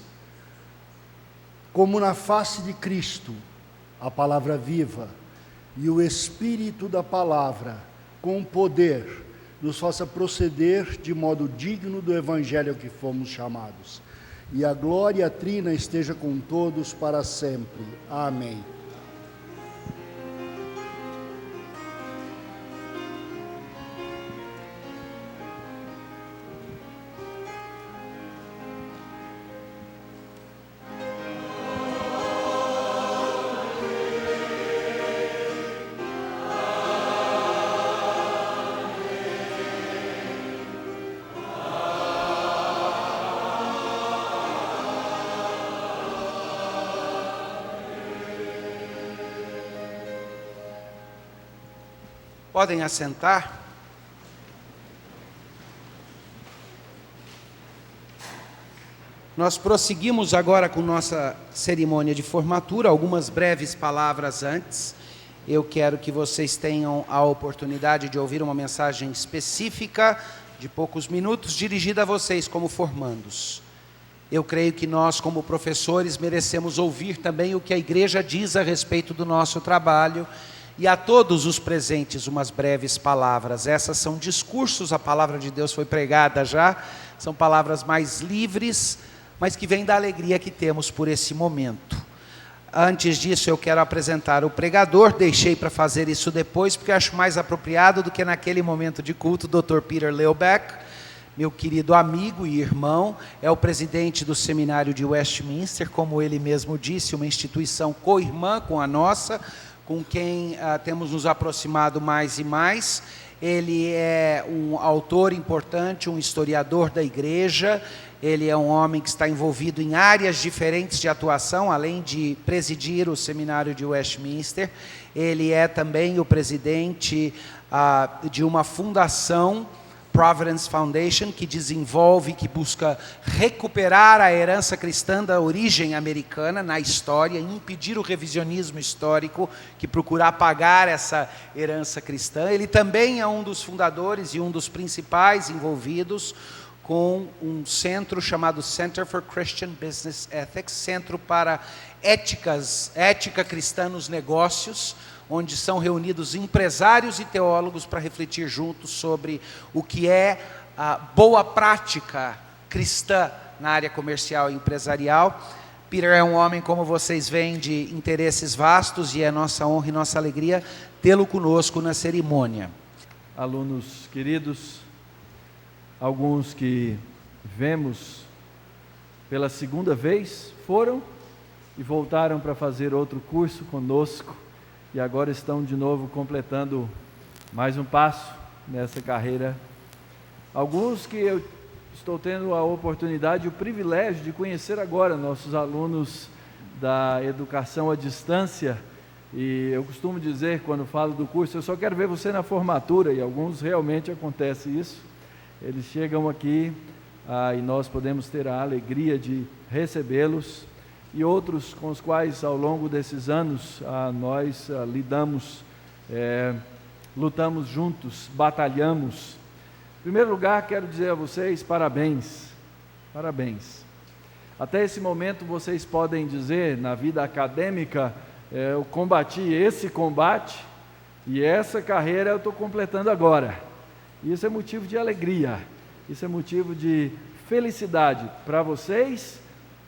como na face de Cristo, a palavra viva, e o Espírito da palavra, com poder, nos faça proceder de modo digno do Evangelho que fomos chamados. E a glória trina esteja com todos para sempre. Amém. Podem assentar. Nós prosseguimos agora com nossa cerimônia de formatura. Algumas breves palavras antes. Eu quero que vocês tenham a oportunidade de ouvir uma mensagem específica de poucos minutos, dirigida a vocês como formandos. Eu creio que nós, como professores, merecemos ouvir também o que a igreja diz a respeito do nosso trabalho. E a todos os presentes, umas breves palavras. Essas são discursos, a palavra de Deus foi pregada já, são palavras mais livres, mas que vêm da alegria que temos por esse momento. Antes disso, eu quero apresentar o pregador, deixei para fazer isso depois, porque acho mais apropriado do que naquele momento de culto, o Dr. Peter Leubeck, meu querido amigo e irmão, é o presidente do seminário de Westminster, como ele mesmo disse, uma instituição co-irmã com a nossa, com quem temos nos aproximado mais e mais. Ele é um autor importante, um historiador da igreja, ele é um homem que está envolvido em áreas diferentes de atuação, além de presidir o seminário de Westminster. Ele é também o presidente de uma fundação, Providence Foundation, que desenvolve, que busca recuperar a herança cristã da origem americana na história, impedir o revisionismo histórico que procura apagar essa herança cristã. Ele também é um dos fundadores e um dos principais envolvidos com um centro chamado Center for Christian Business Ethics, Centro para Ética Cristã nos Negócios, onde são reunidos empresários e teólogos para refletir juntos sobre o que é a boa prática cristã na área comercial e empresarial. Peter é um homem, como vocês veem, de interesses vastos, e é nossa honra e nossa alegria tê-lo conosco na cerimônia. Alunos queridos, alguns que vemos pela segunda vez foram e voltaram para fazer outro curso conosco, e agora estão de novo completando mais um passo nessa carreira. Alguns que eu estou tendo a oportunidade e o privilégio de conhecer agora, nossos alunos da educação à distância, e eu costumo dizer, quando falo do curso, eu só quero ver você na formatura, e alguns realmente acontece isso. Eles chegam aqui e nós podemos ter a alegria de recebê-los, e outros com os quais ao longo desses anos nós lidamos, lutamos juntos, batalhamos. Em primeiro lugar, quero dizer a vocês parabéns. Parabéns. Até esse momento vocês podem dizer, na vida acadêmica, eu combati esse combate e essa carreira eu estou completando agora. Isso é motivo de alegria, isso é motivo de felicidade para vocês,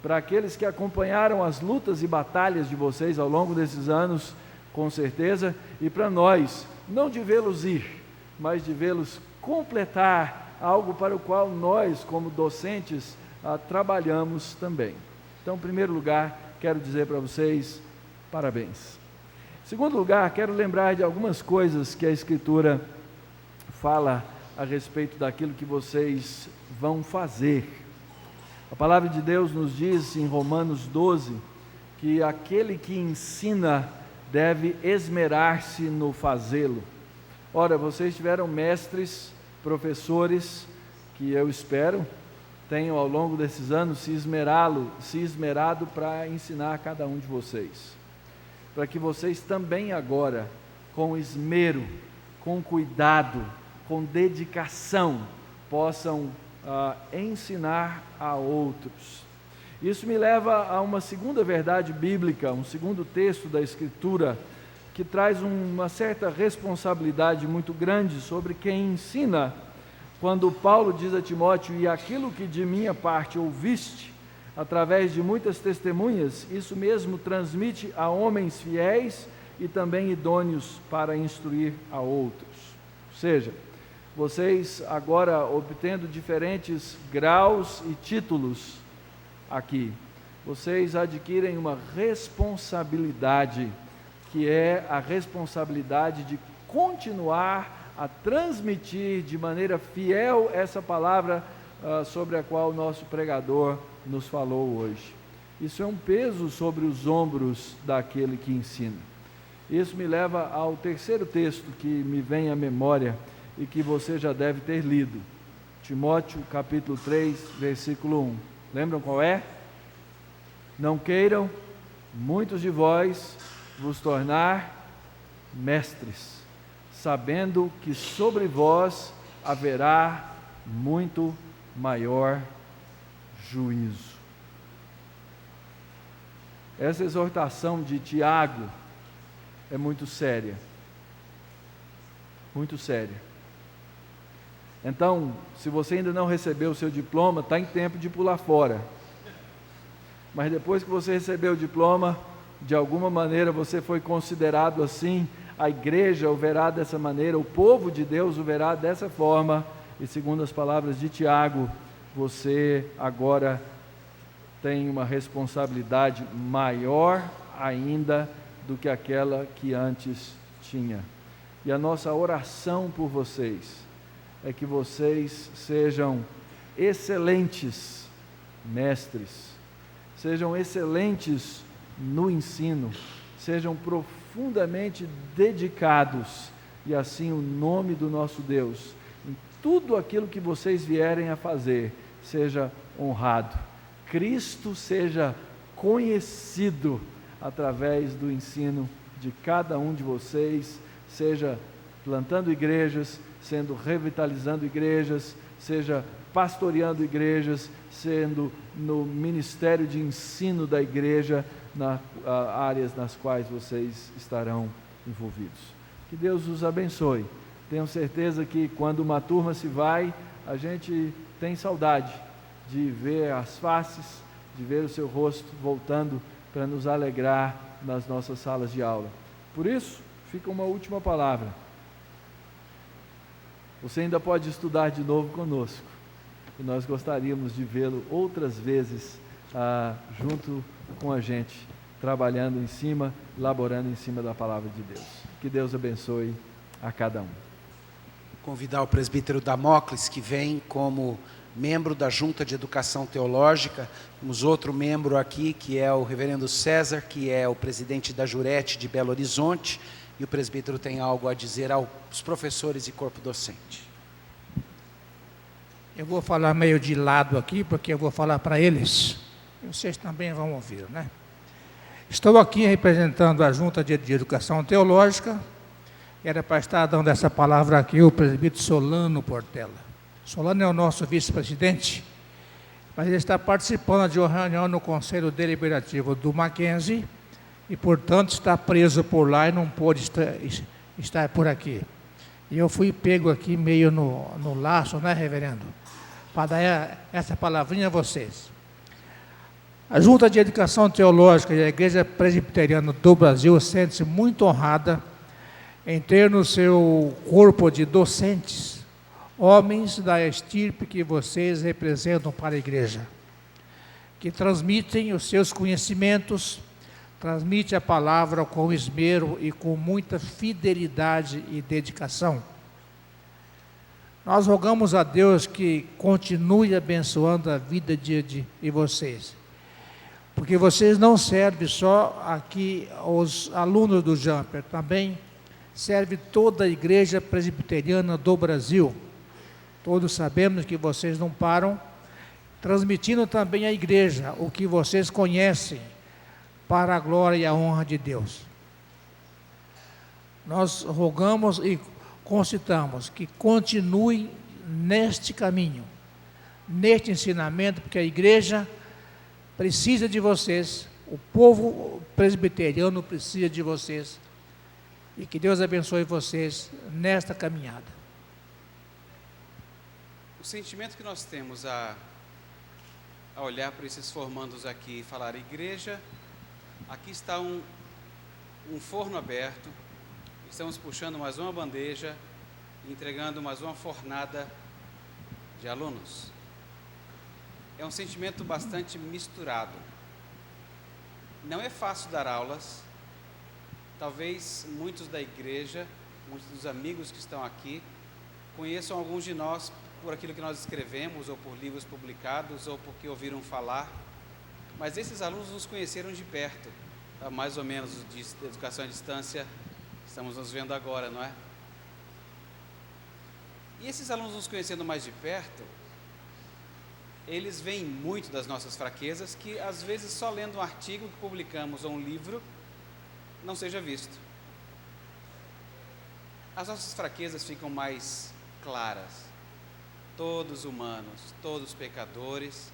para aqueles que acompanharam as lutas e batalhas de vocês ao longo desses anos, com certeza, e para nós, não de vê-los ir, mas de vê-los completar algo para o qual nós, como docentes, trabalhamos também. Então, em primeiro lugar, quero dizer para vocês, parabéns. Em segundo lugar, quero lembrar de algumas coisas que a Escritura fala a respeito daquilo que vocês vão fazer. A palavra de Deus nos diz em Romanos 12, que aquele que ensina deve esmerar-se no fazê-lo. Ora, vocês tiveram mestres, professores, que eu espero tenham ao longo desses anos se esmerado para ensinar a cada um de vocês. Para que vocês também agora, com esmero, com cuidado, com dedicação, possam ensinar a outros. Isso me leva a uma segunda verdade bíblica, um segundo texto da Escritura, que traz uma certa responsabilidade muito grande sobre quem ensina. Quando Paulo diz a Timóteo: e aquilo que de minha parte ouviste, através de muitas testemunhas, isso mesmo transmite a homens fiéis e também idôneos para instruir a outros. Ou seja, vocês agora obtendo diferentes graus e títulos aqui, vocês adquirem uma responsabilidade, que é a responsabilidade de continuar a transmitir de maneira fiel essa palavra sobre a qual o nosso pregador nos falou hoje. Isso é um peso sobre os ombros daquele que ensina. Isso me leva ao terceiro texto que me vem à memória e que você já deve ter lido. Timóteo capítulo 3, versículo 1. Lembram qual é? Não queiram muitos de vós vos tornar mestres, sabendo que sobre vós haverá muito maior juízo. Essa exortação de Tiago é muito séria. Muito séria. Então, se você ainda não recebeu o seu diploma, está em tempo de pular fora. Mas depois que você recebeu o diploma, de alguma maneira você foi considerado assim, a igreja o verá dessa maneira, o povo de Deus o verá dessa forma, e segundo as palavras de Tiago, você agora tem uma responsabilidade maior ainda do que aquela que antes tinha. E a nossa oração por vocês é que vocês sejam excelentes mestres, sejam excelentes no ensino, sejam profundamente dedicados, e assim o nome do nosso Deus, em tudo aquilo que vocês vierem a fazer, seja honrado. Cristo seja conhecido através do ensino de cada um de vocês, seja plantando igrejas, sendo revitalizando igrejas, seja pastoreando igrejas, sendo no ministério de ensino da igreja, nas áreas nas quais vocês estarão envolvidos. Que Deus os abençoe. Tenho certeza que quando uma turma se vai, a gente tem saudade de ver as faces, de ver o seu rosto voltando para nos alegrar nas nossas salas de aula. Por isso, fica uma última palavra. Você ainda pode estudar de novo conosco, e nós gostaríamos de vê-lo outras vezes junto com a gente, trabalhando em cima, laborando em cima da palavra de Deus. Que Deus abençoe a cada um. Convidar o presbítero Damócles, que vem como membro da Junta de Educação Teológica. Temos outro membro aqui, que é o reverendo César, que é o presidente da Jurete de Belo Horizonte, e o presbítero tem algo a dizer aos professores e corpo docente. Eu vou falar meio de lado aqui, porque eu vou falar para eles. E vocês também vão ouvir, né? Estou aqui representando a Junta de Educação Teológica. Era para estar dando essa palavra aqui o presbítero Solano Portela. Solano é o nosso vice-presidente, mas ele está participando de uma reunião no Conselho Deliberativo do Mackenzie e, portanto, está preso por lá e não pôde estar por aqui. E eu fui pego aqui meio no laço, né, reverendo? Para dar essa palavrinha a vocês. A Junta de Educação Teológica e a Igreja Presbiteriana do Brasil sente-se muito honrada em ter no seu corpo de docentes homens da estirpe que vocês representam para a igreja, que transmitem os seus conhecimentos, transmitem a palavra com esmero e com muita fidelidade e dedicação. Nós rogamos a Deus que continue abençoando a vida de vocês, porque vocês não servem só aqui os alunos do Jumper, também serve toda a igreja presbiteriana do Brasil. Todos sabemos que vocês não param, transmitindo também à igreja o que vocês conhecem, para a glória e a honra de Deus. Nós rogamos e concitamos que continue neste caminho, neste ensinamento, porque a igreja precisa de vocês, o povo presbiteriano precisa de vocês, e que Deus abençoe vocês nesta caminhada. O sentimento que nós temos a olhar para esses formandos aqui e falar igreja, aqui está um forno aberto, estamos puxando mais uma bandeja, entregando mais uma fornada de alunos. É um sentimento bastante misturado. Não é fácil dar aulas. Talvez muitos da igreja, muitos dos amigos que estão aqui, conheçam alguns de nós por aquilo que nós escrevemos, ou por livros publicados, ou porque ouviram falar. Mas esses alunos nos conheceram de perto, mais ou menos de educação à distância, estamos nos vendo agora, não é? E esses alunos nos conhecendo mais de perto, eles veem muito das nossas fraquezas, que às vezes só lendo um artigo que publicamos ou um livro, não seja visto. As nossas fraquezas ficam mais claras, todos humanos, todos pecadores,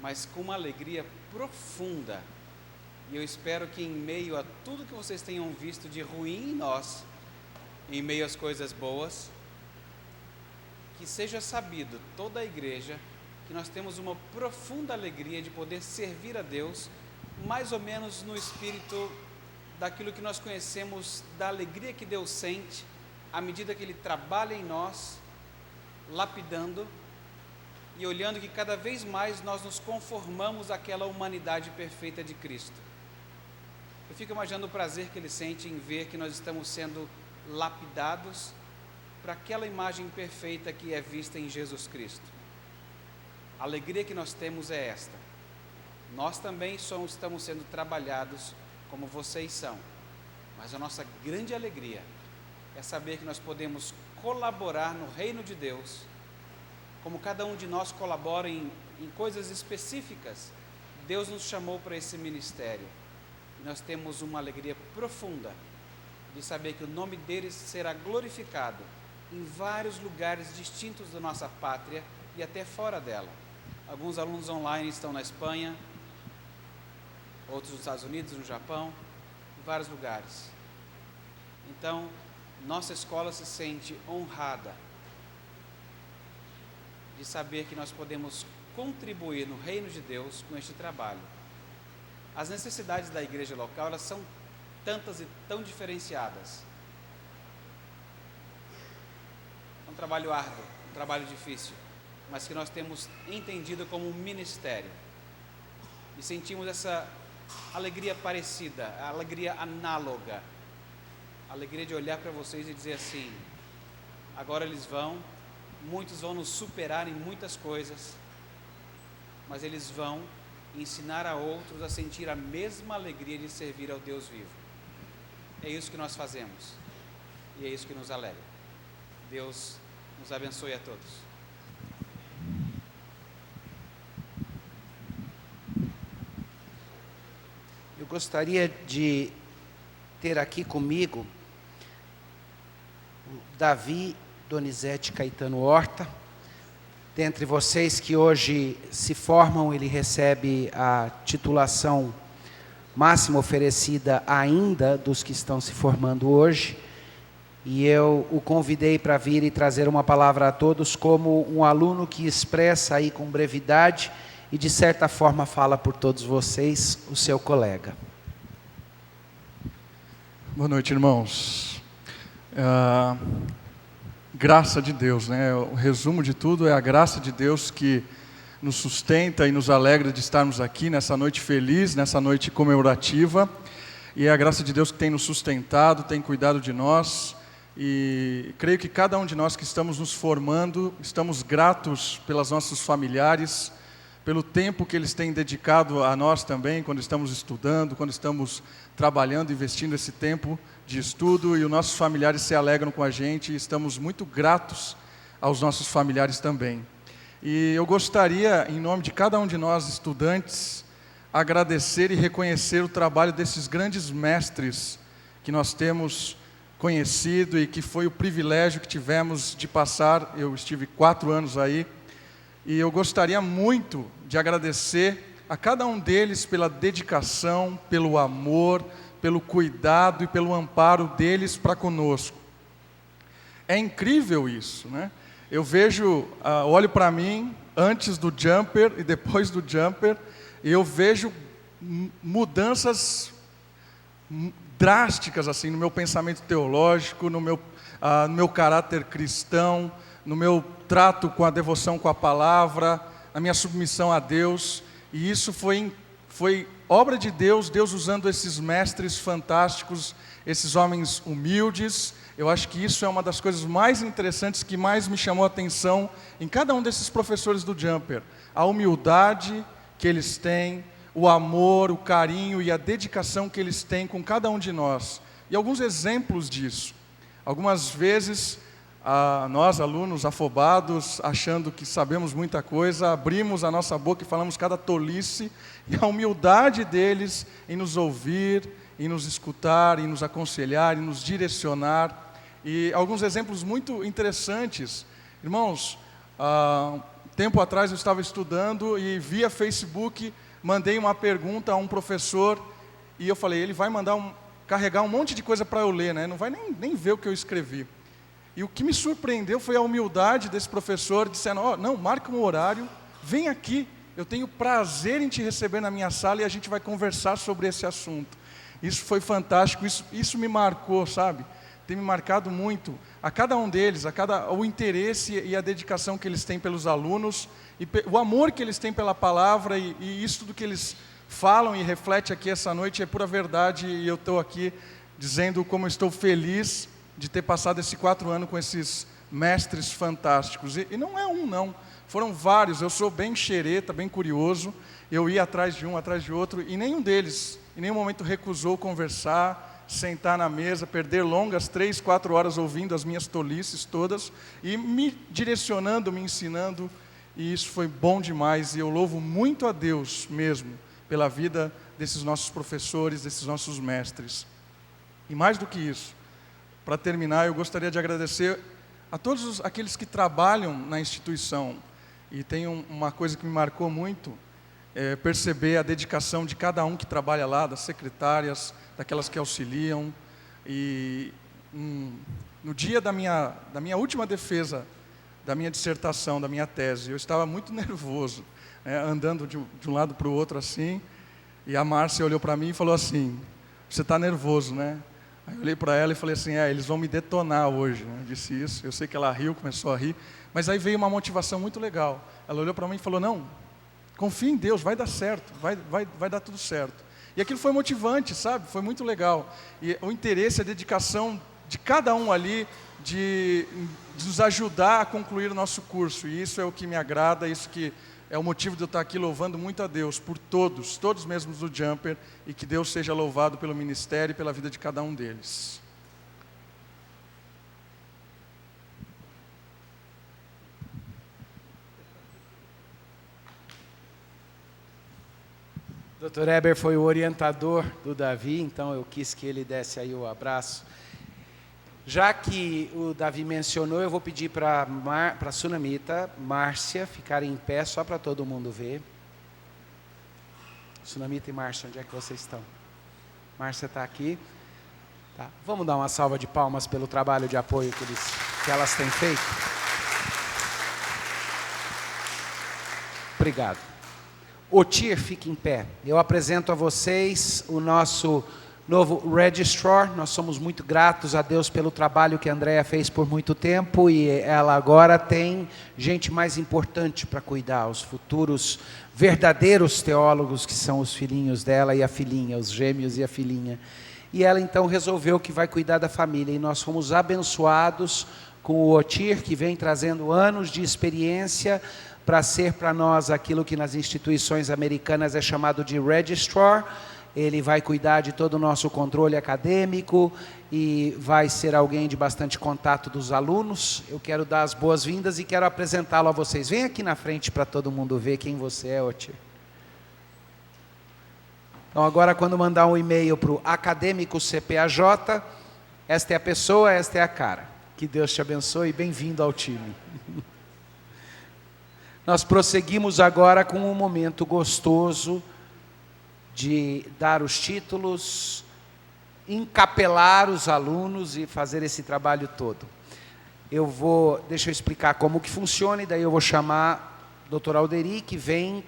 mas com uma alegria profunda, e eu espero que em meio a tudo que vocês tenham visto de ruim em nós, em meio às coisas boas, que seja sabido toda a igreja, que nós temos uma profunda alegria de poder servir a Deus, mais ou menos no espírito daquilo que nós conhecemos, da alegria que Deus sente, à medida que Ele trabalha em nós, lapidando e olhando que cada vez mais nós nos conformamos àquela humanidade perfeita de Cristo. Eu fico imaginando o prazer que Ele sente em ver que nós estamos sendo lapidados para aquela imagem perfeita que é vista em Jesus Cristo. A alegria que nós temos é esta. Nós também estamos sendo trabalhados como vocês são, mas a nossa grande alegria é saber que nós podemos colaborar no reino de Deus, como cada um de nós colabora em coisas específicas. Deus nos chamou para esse ministério, e nós temos uma alegria profunda de saber que o nome deles será glorificado em vários lugares distintos da nossa pátria e até fora dela. Alguns alunos online estão na Espanha, outros nos Estados Unidos, no Japão, em vários lugares. Então, nossa escola se sente honrada de saber que nós podemos contribuir no reino de Deus com este trabalho. As necessidades da igreja local, elas são tantas e tão diferenciadas. É um trabalho árduo, um trabalho difícil, mas que nós temos entendido como um ministério. E sentimos essa alegria parecida, a alegria análoga, a alegria de olhar para vocês e dizer assim: agora muitos vão nos superar em muitas coisas, mas eles vão ensinar a outros a sentir a mesma alegria de servir ao Deus vivo. É isso que nós fazemos, e é isso que nos alegra. Deus nos abençoe a todos. Eu gostaria de ter aqui comigo o Davi Donizete Caetano Horta, dentre vocês que hoje se formam, ele recebe a titulação máxima oferecida ainda dos que estão se formando hoje. E eu o convidei para vir e trazer uma palavra a todos como um aluno que expressa aí com brevidade e de certa forma fala por todos vocês, o seu colega. Boa noite, irmãos. Graça de Deus, né? O resumo de tudo é a graça de Deus que nos sustenta e nos alegra de estarmos aqui nessa noite feliz, nessa noite comemorativa. E é a graça de Deus que tem nos sustentado, tem cuidado de nós. E creio que cada um de nós que estamos nos formando, estamos gratos pelos nossos familiares, pelo tempo que eles têm dedicado a nós também, quando estamos estudando, quando estamos trabalhando, investindo esse tempo de estudo, e os nossos familiares se alegram com a gente, e estamos muito gratos aos nossos familiares também. E eu gostaria, em nome de cada um de nós, estudantes, agradecer e reconhecer o trabalho desses grandes mestres que nós temos conhecido e que foi o privilégio que tivemos de passar. Eu estive 4 anos aí, e eu gostaria muito de agradecer a cada um deles pela dedicação, pelo amor, pelo cuidado e pelo amparo deles para conosco. É incrível isso, né? Eu vejo, olho para mim antes do jumper e depois do jumper, e eu vejo mudanças drásticas assim no meu pensamento teológico, no meu caráter cristão, no meu trato com a devoção com a palavra, na minha submissão a Deus. E isso foi obra de Deus, Deus usando esses mestres fantásticos, esses homens humildes. Eu acho que isso é uma das coisas mais interessantes que mais me chamou a atenção em cada um desses professores do Jumper. A humildade que eles têm, o amor, o carinho e a dedicação que eles têm com cada um de nós. E alguns exemplos disso. Algumas vezes, nós, alunos afobados, achando que sabemos muita coisa, abrimos a nossa boca e falamos cada tolice, e a humildade deles em nos ouvir, em nos escutar, em nos aconselhar, em nos direcionar. E alguns exemplos muito interessantes. Irmãos, tempo atrás eu estava estudando e via Facebook, mandei uma pergunta a um professor, e eu falei, ele vai carregar um monte de coisa para eu ler, né? Não vai nem ver o que eu escrevi. E o que me surpreendeu foi a humildade desse professor, dizendo, não, marca um horário, vem aqui, eu tenho prazer em te receber na minha sala e a gente vai conversar sobre esse assunto. Isso foi fantástico, isso me marcou, sabe? Tem me marcado muito. A cada um deles, o interesse e a dedicação que eles têm pelos alunos, e o amor que eles têm pela palavra, e isso tudo que eles falam e refletem aqui essa noite é pura verdade, e eu estou aqui dizendo como eu estou feliz de ter passado esses 4 anos com esses mestres fantásticos. E não é um, não. Foram vários. Eu sou bem xereta, bem curioso. Eu ia atrás de um, atrás de outro, e nenhum deles, em nenhum momento, recusou conversar, sentar na mesa, perder longas 3, 4 horas ouvindo as minhas tolices todas, e me direcionando, me ensinando, e isso foi bom demais, e eu louvo muito a Deus mesmo, pela vida desses nossos professores, desses nossos mestres. E mais do que isso, para terminar, eu gostaria de agradecer a todos aqueles que trabalham na instituição. E tem uma coisa que me marcou muito, perceber a dedicação de cada um que trabalha lá, das secretárias, daquelas que auxiliam. E no dia da minha última defesa, da minha dissertação, da minha tese, eu estava muito nervoso, né, andando de um lado para o outro assim, e a Márcia olhou para mim e falou assim, você está nervoso, né? Aí eu olhei para ela e falei assim, eles vão me detonar hoje, né? Eu disse isso, eu sei que ela riu, começou a rir, mas aí veio uma motivação muito legal. Ela olhou para mim e falou, não, confia em Deus, vai dar certo, vai dar tudo certo. E aquilo foi motivante, sabe? Foi muito legal. E o interesse, a dedicação de cada um ali, de nos ajudar a concluir o nosso curso. E isso é o que me agrada, isso que é o motivo de eu estar aqui louvando muito a Deus por todos mesmos do Jumper, e que Deus seja louvado pelo ministério e pela vida de cada um deles. Dr. Heber foi o orientador do Davi, então eu quis que ele desse aí o abraço. Já que o Davi mencionou, eu vou pedir para a Sunamita, Márcia, ficarem em pé, só para todo mundo ver. Sunamita e Márcia, onde é que vocês estão? Márcia está aqui. Tá. Vamos dar uma salva de palmas pelo trabalho de apoio que elas têm feito? Obrigado. Otir, fique em pé. Eu apresento a vocês o nosso novo Registrar. Nós somos muito gratos a Deus pelo trabalho que a Andrea fez por muito tempo e ela agora tem gente mais importante para cuidar, os futuros verdadeiros teólogos que são os filhinhos dela e a filhinha, os gêmeos e a filhinha. E ela então resolveu que vai cuidar da família e nós fomos abençoados com o Otir, que vem trazendo anos de experiência para ser para nós aquilo que nas instituições americanas é chamado de Registrar. Ele vai cuidar de todo o nosso controle acadêmico e vai ser alguém de bastante contato dos alunos. Eu quero dar as boas-vindas e quero apresentá-lo a vocês. Vem aqui na frente para todo mundo ver quem você é, Otir. Então agora quando mandar um e-mail para o acadêmico CPAJ, esta é a pessoa, esta é a cara. Que Deus te abençoe e bem-vindo ao time. Nós prosseguimos agora com um momento gostoso de dar os títulos, encapelar os alunos e fazer esse trabalho todo. Deixa eu explicar como que funciona e daí eu vou chamar o Dr. Alderi, que vem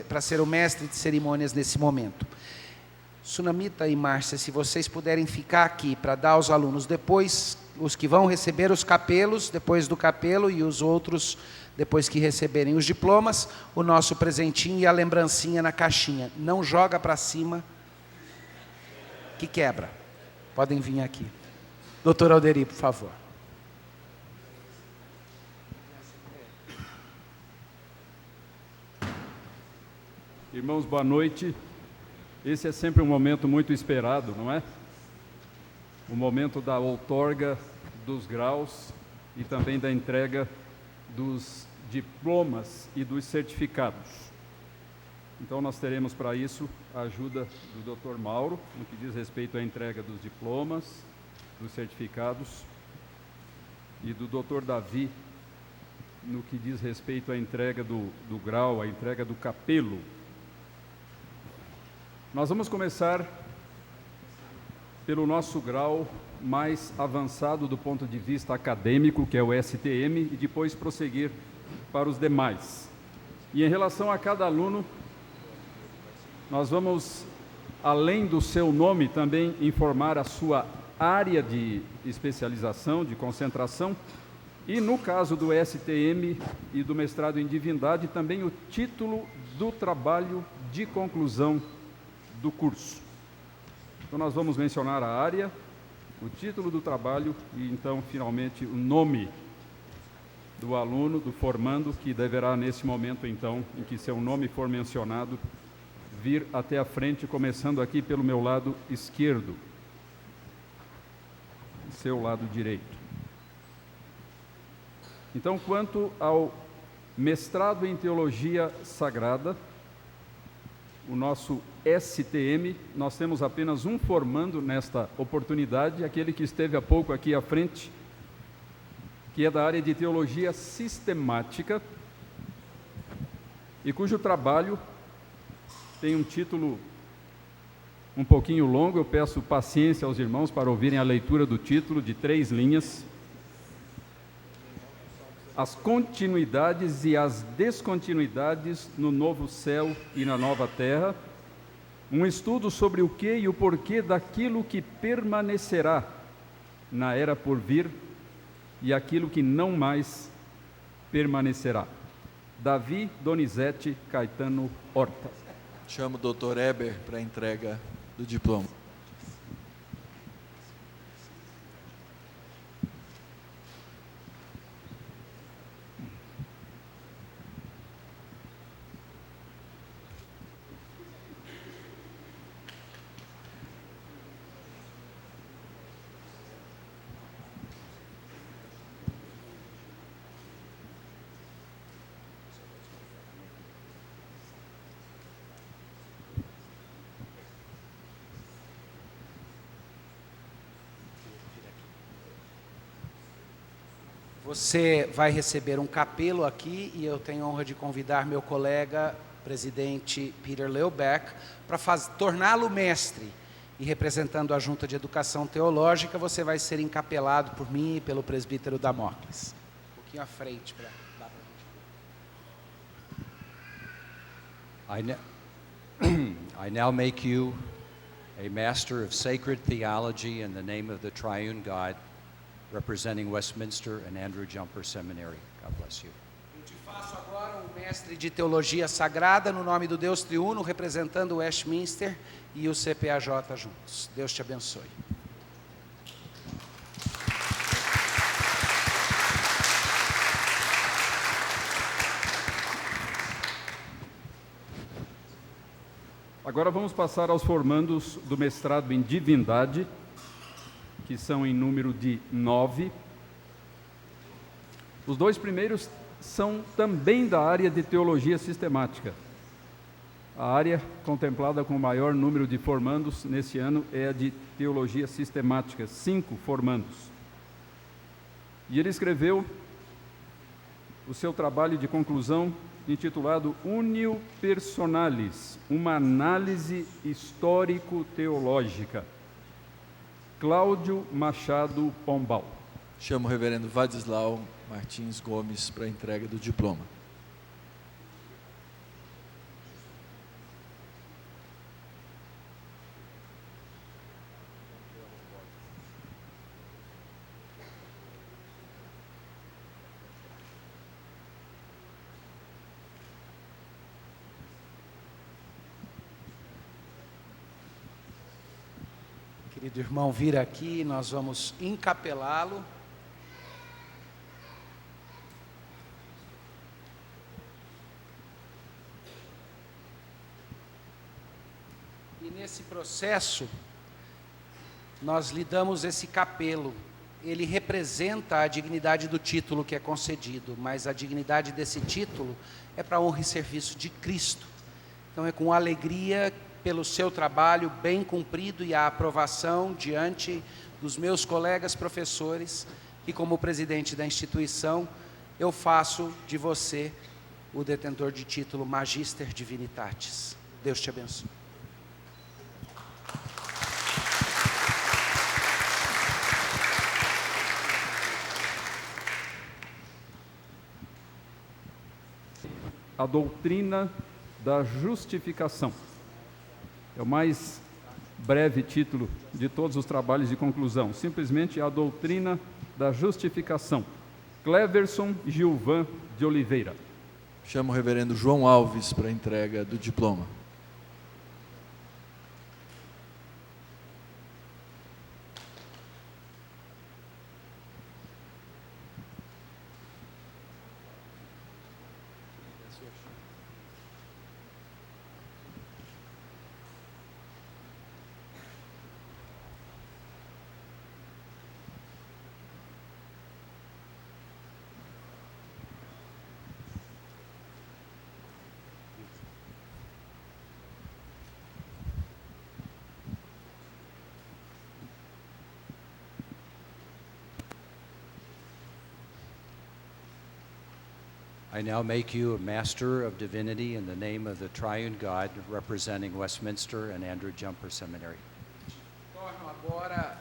para ser o mestre de cerimônias nesse momento. Sunamita e Márcia, se vocês puderem ficar aqui para dar aos alunos depois, os que vão receber os capelos, depois do capelo, e os outros depois que receberem os diplomas, o nosso presentinho e a lembrancinha na caixinha. Não joga para cima, que quebra. Podem vir aqui. Doutor Alderi, por favor. Irmãos, boa noite. Esse é sempre um momento muito esperado, não é? O momento da outorga dos graus e também da entrega dos diplomas e dos certificados. Então nós teremos para isso a ajuda do Dr. Mauro, no que diz respeito à entrega dos diplomas, dos certificados, e do Dr. Davi, no que diz respeito à entrega do grau, a entrega do capelo. Nós vamos começar pelo nosso grau mais avançado do ponto de vista acadêmico, que é o STM, e depois prosseguir para os demais. E em relação a cada aluno, nós vamos, além do seu nome, também informar a sua área de especialização, de concentração, e no caso do STM e do mestrado em divindade, também o título do trabalho de conclusão do curso. Então nós vamos mencionar a área, o título do trabalho e então finalmente o nome do aluno, do formando, que deverá nesse momento então em que seu nome for mencionado vir até a frente, começando aqui pelo meu lado esquerdo, seu lado direito. Então, quanto ao mestrado em teologia sagrada, o nosso STM, nós temos apenas um formando nesta oportunidade, aquele que esteve há pouco aqui à frente, que é da área de teologia sistemática e cujo trabalho tem um título um pouquinho longo. Eu peço paciência aos irmãos para ouvirem a leitura do título, de 3 linhas. As continuidades e as descontinuidades no novo céu e na nova terra, um estudo sobre o que e o porquê daquilo que permanecerá na era por vir e aquilo que não mais permanecerá. Davi Donizete Caetano Horta. Chamo o Dr. Eber para a entrega do diploma. Você vai receber um capelo aqui e eu tenho a honra de convidar meu colega, presidente Peter Leubeck, para torná-lo mestre. E representando a Junta de Educação Teológica, você vai ser encapelado por mim e pelo presbítero Damócles. Um pouquinho à frente para dar para a gente ver. I now make you a master of sacred theology in the name of the triune God, representing Westminster and Andrew Jumper Seminary. God bless you. Eu te faço agora um mestre de teologia sagrada no nome do Deus triuno, representando Westminster e o CPAJ juntos. Deus te abençoe. Agora vamos passar aos formandos do mestrado em Divindade, que são em número de 9. Os dois primeiros são também da área de teologia sistemática. A área contemplada com o maior número de formandos nesse ano é a de teologia sistemática, 5 formandos. E ele escreveu o seu trabalho de conclusão intitulado Unio Personalis, uma análise histórico-teológica. Cláudio Machado Pombal. Chamo o reverendo Vadislau Martins Gomes para a entrega do diploma. Querido irmão, vir aqui, nós vamos encapelá-lo. E nesse processo, nós lhe damos esse capelo. Ele representa a dignidade do título que é concedido, mas a dignidade desse título é para a honra e serviço de Cristo. Então é com alegria pelo seu trabalho bem cumprido e a aprovação diante dos meus colegas professores, que como presidente da instituição, eu faço de você o detentor de título Magister Divinitatis. Deus te abençoe. A doutrina da justificação. É o mais breve título de todos os trabalhos de conclusão. Simplesmente a doutrina da justificação. Cleverson Gilvan de Oliveira. Chamo o reverendo João Alves para a entrega do diploma. I now make you a Master of Divinity in the name of the Triune God, representing Westminster and Andrew Jumper Seminary. Torno agora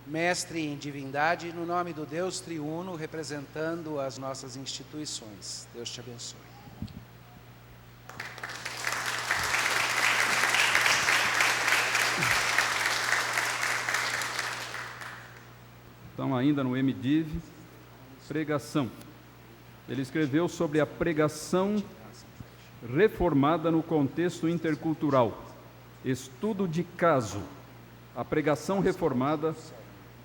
mestre em divindade no nome do Deus triuno, representando as nossas instituições. Deus te abençoe. Então, ainda no MDiv, pregação. Ele escreveu sobre a pregação reformada no contexto intercultural. Estudo de caso. A pregação reformada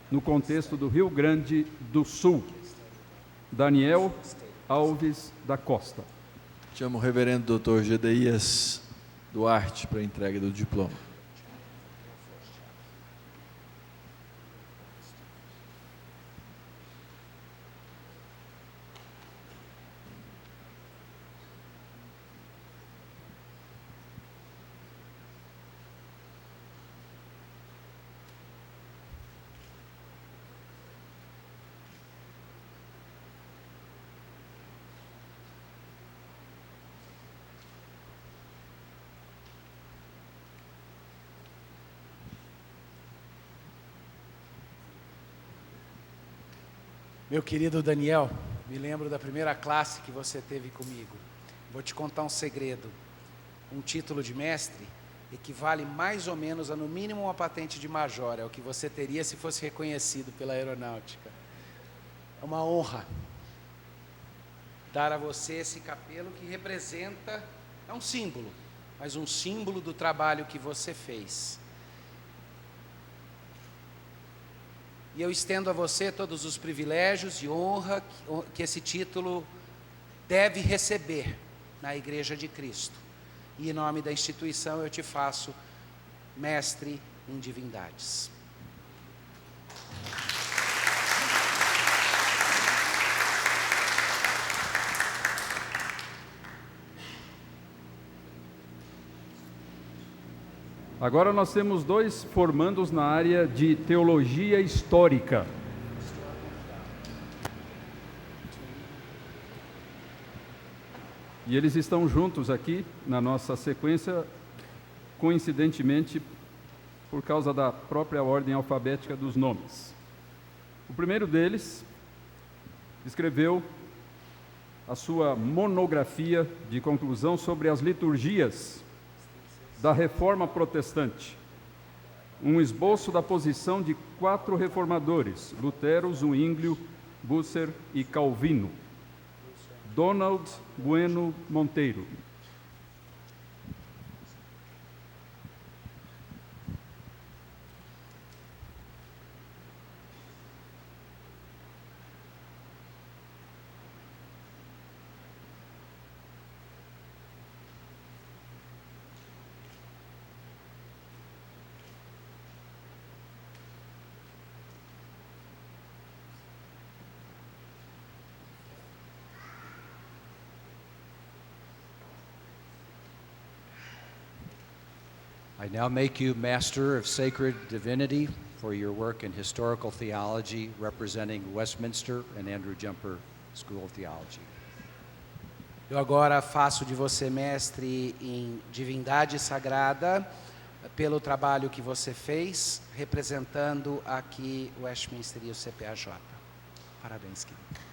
no contexto do Rio Grande do Sul. Daniel Alves da Costa. Chamo o reverendo Dr. Gedeias Duarte para a entrega do diploma. Meu querido Daniel, me lembro da primeira classe que você teve comigo. Vou te contar um segredo. Um título de mestre equivale mais ou menos a, no mínimo, uma patente de major. É o que você teria se fosse reconhecido pela aeronáutica. É uma honra dar a você esse capelo que representa, é um símbolo, mas um símbolo do trabalho que você fez. E eu estendo a você todos os privilégios e honra que esse título deve receber na Igreja de Cristo. E em nome da instituição eu te faço mestre em divindades. Agora nós temos 2 formandos na área de teologia histórica. E eles estão juntos aqui na nossa sequência, coincidentemente, por causa da própria ordem alfabética dos nomes. O primeiro deles escreveu a sua monografia de conclusão sobre as liturgias da Reforma Protestante, um esboço da posição de 4 reformadores, Lutero, Zwinglio, Busser e Calvino. Donald Bueno Monteiro. I now make you Master of Sacred Divinity for your work in historical theology, representing Westminster and Andrew Jumper School of Theology. Eu agora faço de você mestre em divindade sagrada pelo trabalho que você fez, representando aqui o Westminster e o CPAJ. Parabéns, querido.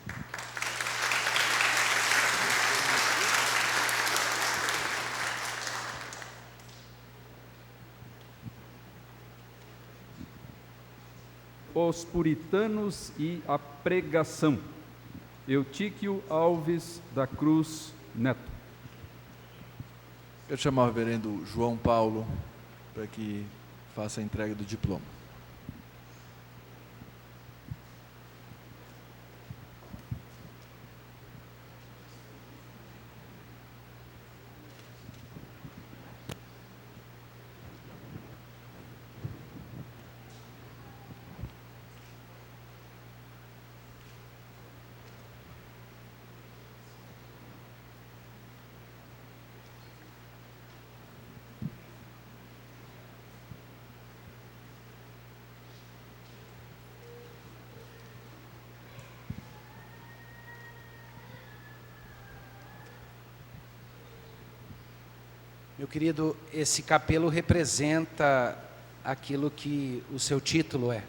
Os Puritanos e a Pregação, Eutíquio Alves da Cruz Neto. Eu chamo o reverendo João Paulo para que faça a entrega do diploma. Meu querido, esse capelo representa aquilo que o seu título é.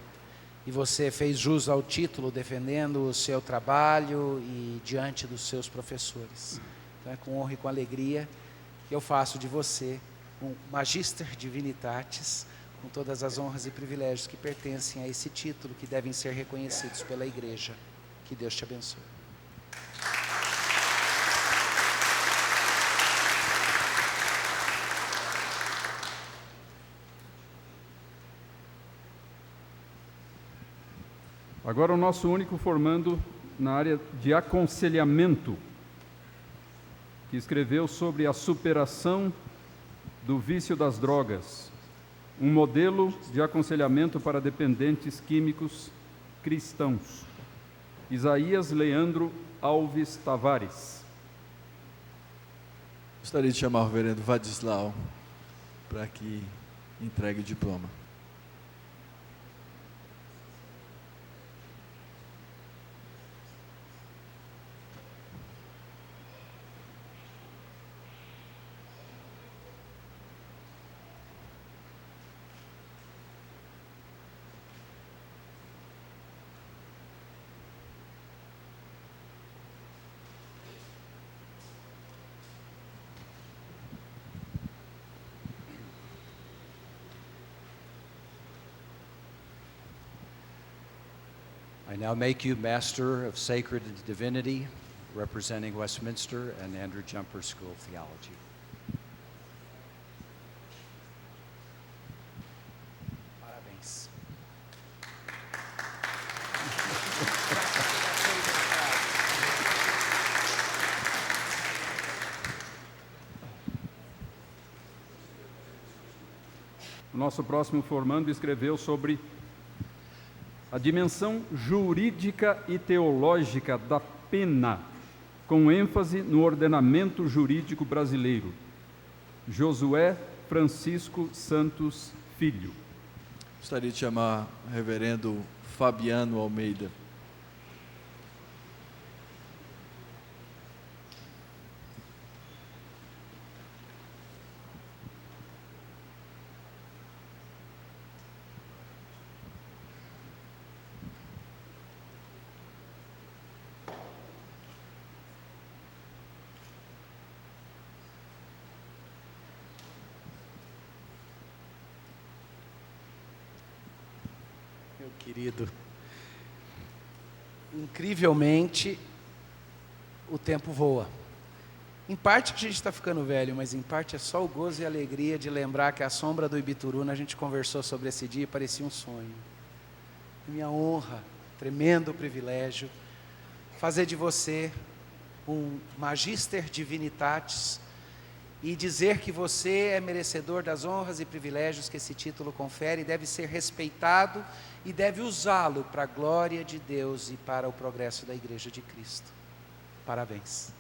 E você fez jus ao título defendendo o seu trabalho e diante dos seus professores. Então é com honra e com alegria que eu faço de você um Magister Divinitatis, com todas as honras e privilégios que pertencem a esse título, que devem ser reconhecidos pela Igreja. Que Deus te abençoe. Agora o nosso único formando na área de aconselhamento, que escreveu sobre a superação do vício das drogas, um modelo de aconselhamento para dependentes químicos cristãos. Isaías Leandro Alves Tavares. Gostaria de chamar o reverendo Vadislau para que entregue o diploma. I now make you Master of Sacred Divinity, representing Westminster and Andrew Jumper School of Theology. Parabéns. O nosso próximo formando escreveu sobre a dimensão jurídica e teológica da pena, com ênfase no ordenamento jurídico brasileiro. Josué Francisco Santos Filho. Gostaria de chamar o reverendo Fabiano Almeida. Meu querido, incrivelmente o tempo voa. Em parte a gente está ficando velho, mas em parte é só o gozo e a alegria de lembrar que a sombra do Ibituruna, a gente conversou sobre esse dia e parecia um sonho. Minha honra, tremendo privilégio, fazer de você um Magister Divinitatis e dizer que você é merecedor das honras e privilégios que esse título confere, deve ser respeitado e deve usá-lo para a glória de Deus e para o progresso da Igreja de Cristo. Parabéns.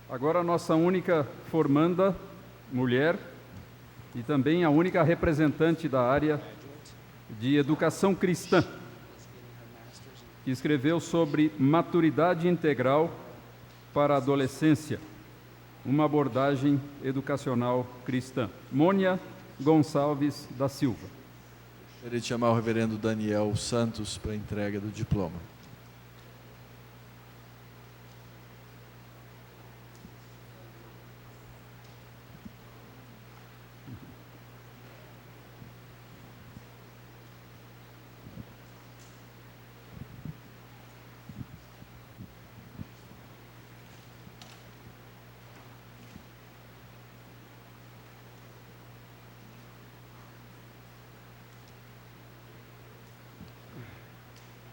Agora a nossa única formanda, mulher, e também a única representante da área de educação cristã, que escreveu sobre maturidade integral para a adolescência, uma abordagem educacional cristã. Mônia Gonçalves da Silva. Gostaria de chamar o reverendo Daniel Santos para a entrega do diploma.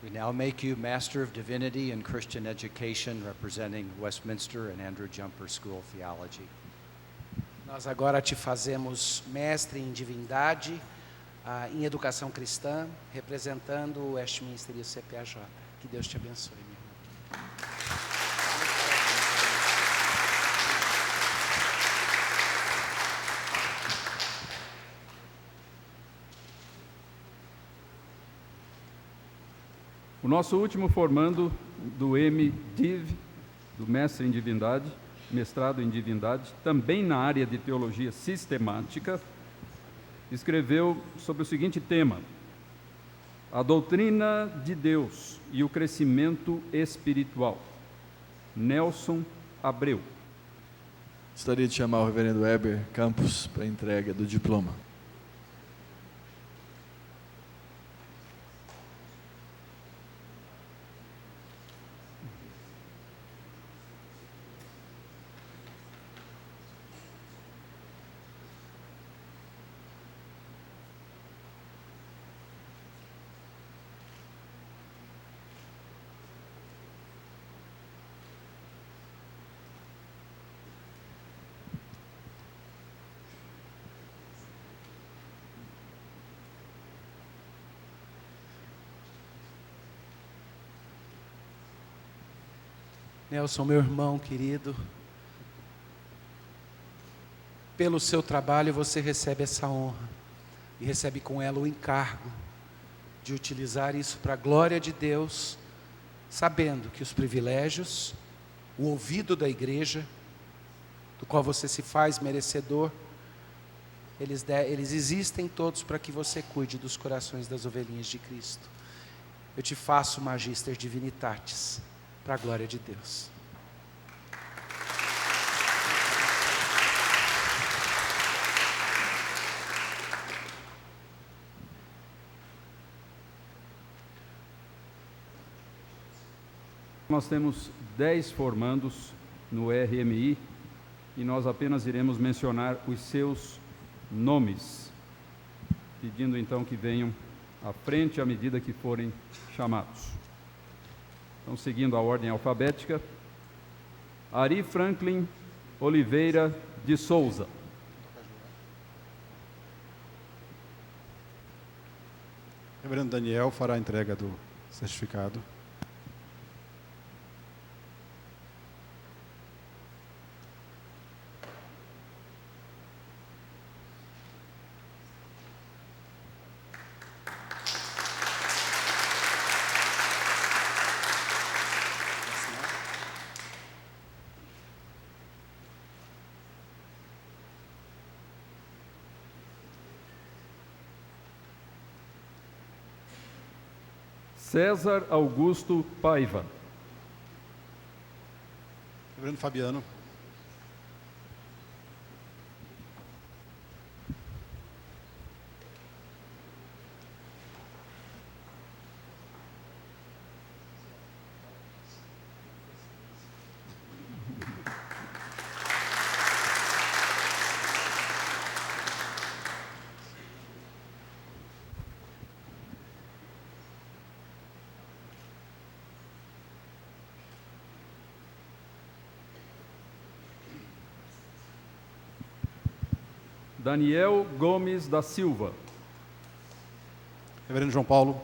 We now make you Master of Divinity and Christian Education, representing Westminster and Andrew Jumper School of Theology. Nós agora te fazemos mestre em divindade, em educação cristã, representando o Westminster e o CPAJ. Que Deus te abençoe, meu irmão. O nosso último formando do MDiv, do Mestre em Divindade, mestrado em Divindade, também na área de Teologia Sistemática, escreveu sobre o seguinte tema: a doutrina de Deus e o crescimento espiritual. Nelson Abreu. Gostaria de chamar o reverendo Heber Campos para a entrega do diploma. Nelson, meu irmão querido, pelo seu trabalho você recebe essa honra e recebe com ela o encargo de utilizar isso para a glória de Deus, sabendo que os privilégios, o ouvido da igreja, do qual você se faz merecedor, eles existem todos para que você cuide dos corações das ovelhinhas de Cristo. Eu te faço Magister Divinitatis, para a glória de Deus. Nós temos 10 formandos no RMI e nós apenas iremos mencionar os seus nomes, pedindo então que venham à frente à medida que forem chamados. Então, seguindo a ordem alfabética, Ari Franklin Oliveira de Souza. Reverendo Daniel fará a entrega do certificado. César Augusto Paiva. Reverendo Fabiano. Daniel Gomes da Silva. Reverendo João Paulo.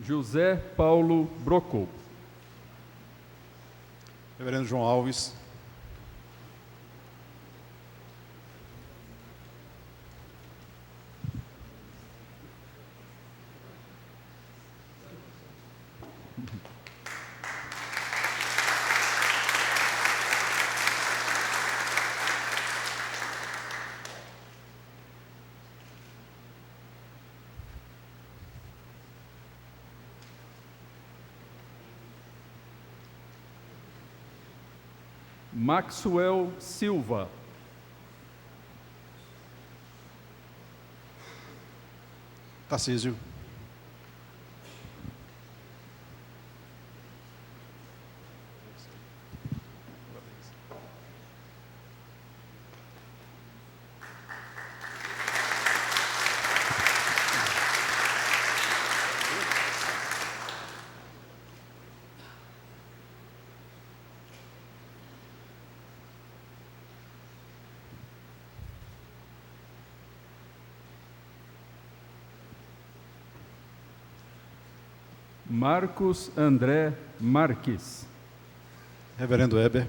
José Paulo Brocou. Reverendo João Alves. Maxwell Silva. Tarcísio. Marcos André Marques. Reverendo Heber.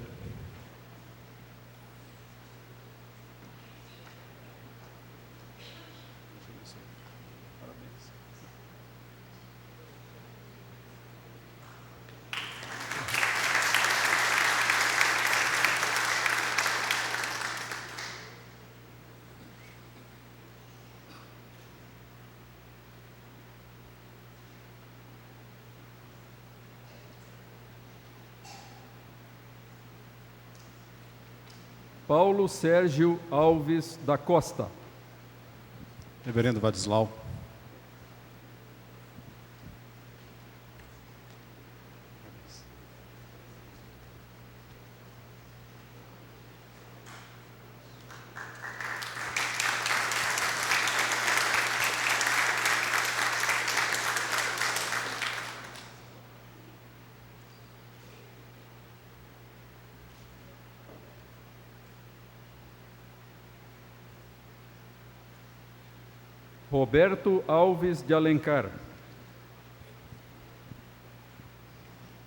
Paulo Sérgio Alves da Costa. Reverendo Vadislau. Roberto Alves de Alencar.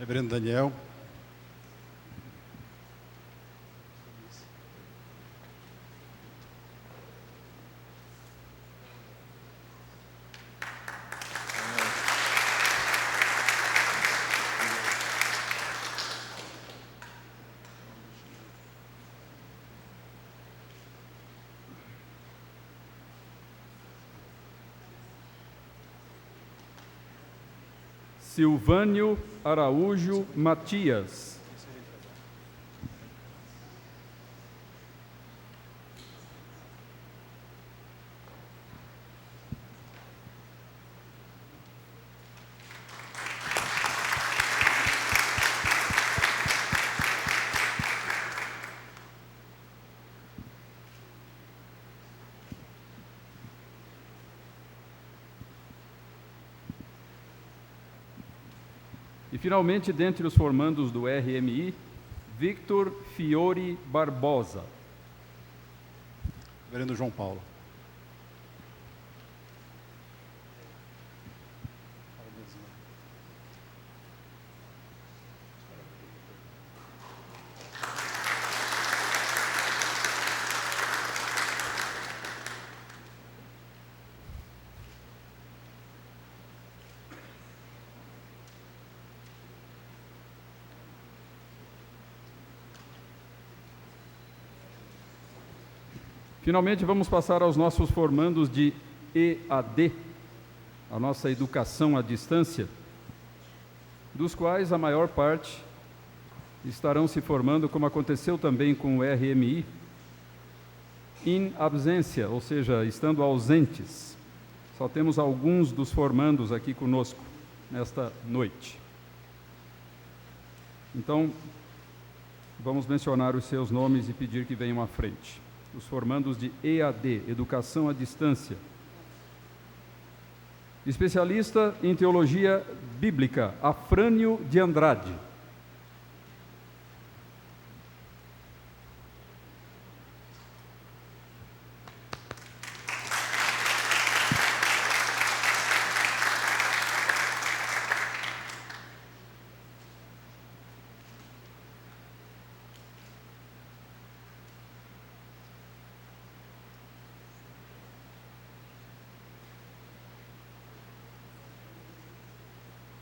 Reverendo Daniel. Silvânio Araújo Matias. E, finalmente, dentre os formandos do RMI, Victor Fiore Barbosa. Reverendo João Paulo. Finalmente, vamos passar aos nossos formandos de EAD, a nossa educação à distância, dos quais a maior parte estarão se formando, como aconteceu também com o RMI, in absência, ou seja, estando ausentes. Só temos alguns dos formandos aqui conosco nesta noite. Então, vamos mencionar os seus nomes e pedir que venham à frente. Os formandos de EAD, Educação à Distância. Especialista em Teologia Bíblica, Afrânio de Andrade.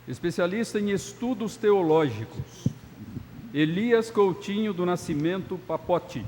Especialista em Estudos Teológicos, Elias Coutinho do Nascimento Papote.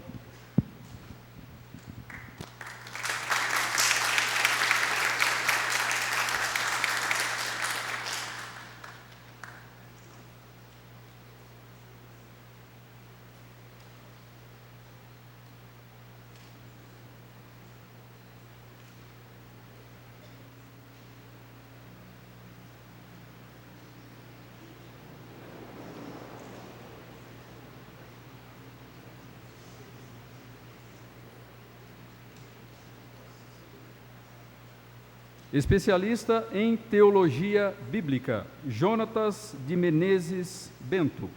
Especialista em Teologia Bíblica, Jonatas de Menezes Bento.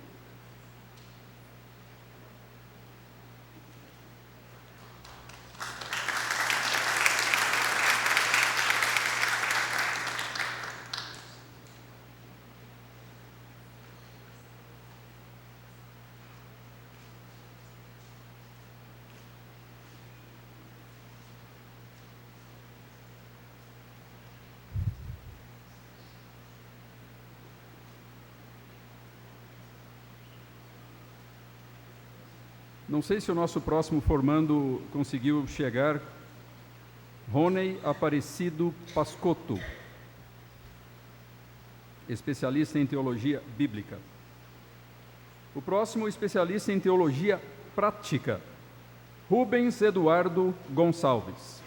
Não sei se o nosso próximo formando conseguiu chegar. Rony Aparecido Pascotto, especialista em Teologia Bíblica. O próximo, especialista em Teologia Prática, Rubens Eduardo Gonçalves.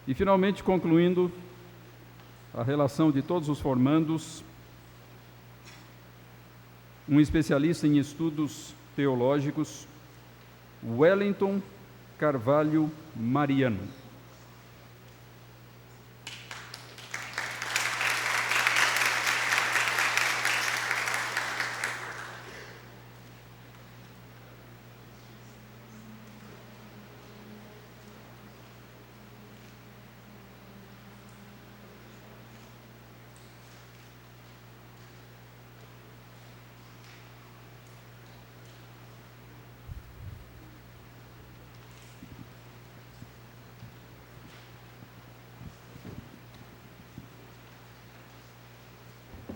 E, finalmente, concluindo a relação de todos os formandos, um especialista em estudos teológicos, Wellington Carvalho Mariano.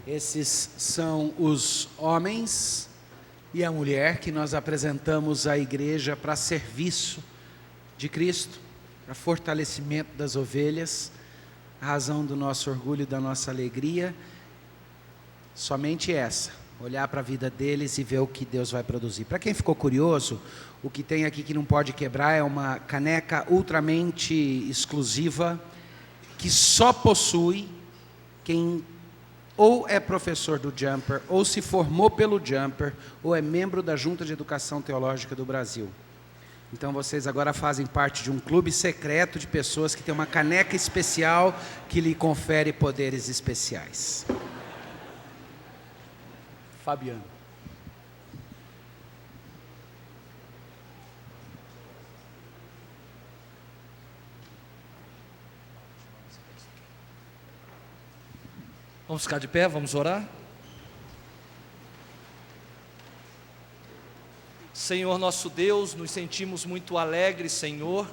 Esses são os homens e a mulher que nós apresentamos à igreja para serviço de Cristo, para fortalecimento das ovelhas, a razão do nosso orgulho e da nossa alegria, somente essa, olhar para a vida deles e ver o que Deus vai produzir. Para quem ficou curioso, o que tem aqui que não pode quebrar é uma caneca ultramente exclusiva, que só possui quem ou é professor do Jumper, ou se formou pelo Jumper, ou é membro da Junta de Educação Teológica do Brasil. Então vocês agora fazem parte de um clube secreto de pessoas que têm uma caneca especial que lhe confere poderes especiais. Fabiano. Vamos ficar de pé, vamos orar? Senhor nosso Deus, nos sentimos muito alegres, Senhor,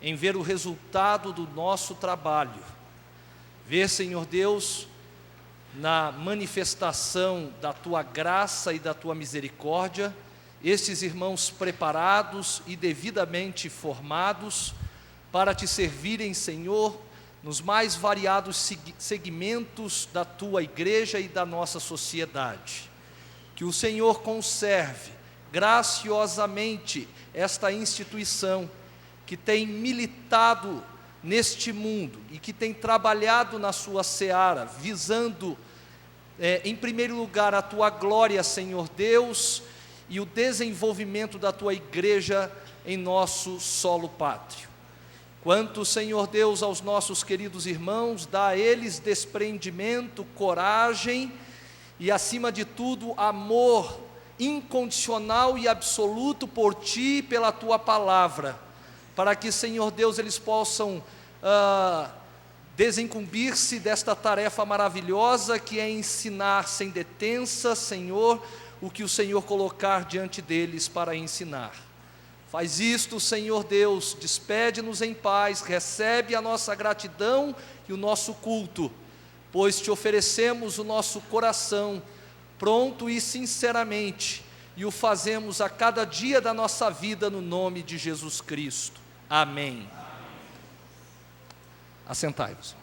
em ver o resultado do nosso trabalho. Ver, Senhor Deus, na manifestação da Tua graça e da Tua misericórdia, estes irmãos preparados e devidamente formados para Te servirem, Senhor, nos mais variados segmentos da Tua igreja e da nossa sociedade. Que o Senhor conserve graciosamente esta instituição que tem militado neste mundo e que tem trabalhado na sua seara, visando, em primeiro lugar, a Tua glória, Senhor Deus, e o desenvolvimento da Tua igreja em nosso solo pátrio. Quanto, Senhor Deus, aos nossos queridos irmãos, dá a eles desprendimento, coragem e, acima de tudo, amor incondicional e absoluto por Ti e pela Tua palavra, para que, Senhor Deus, eles possam desincumbir-se desta tarefa maravilhosa que é ensinar sem detença, Senhor, o que o Senhor colocar diante deles para ensinar. Faz isto, Senhor Deus, despede-nos em paz, recebe a nossa gratidão e o nosso culto, pois Te oferecemos o nosso coração, pronto e sinceramente, e o fazemos a cada dia da nossa vida no nome de Jesus Cristo. Amém. Assentai-vos.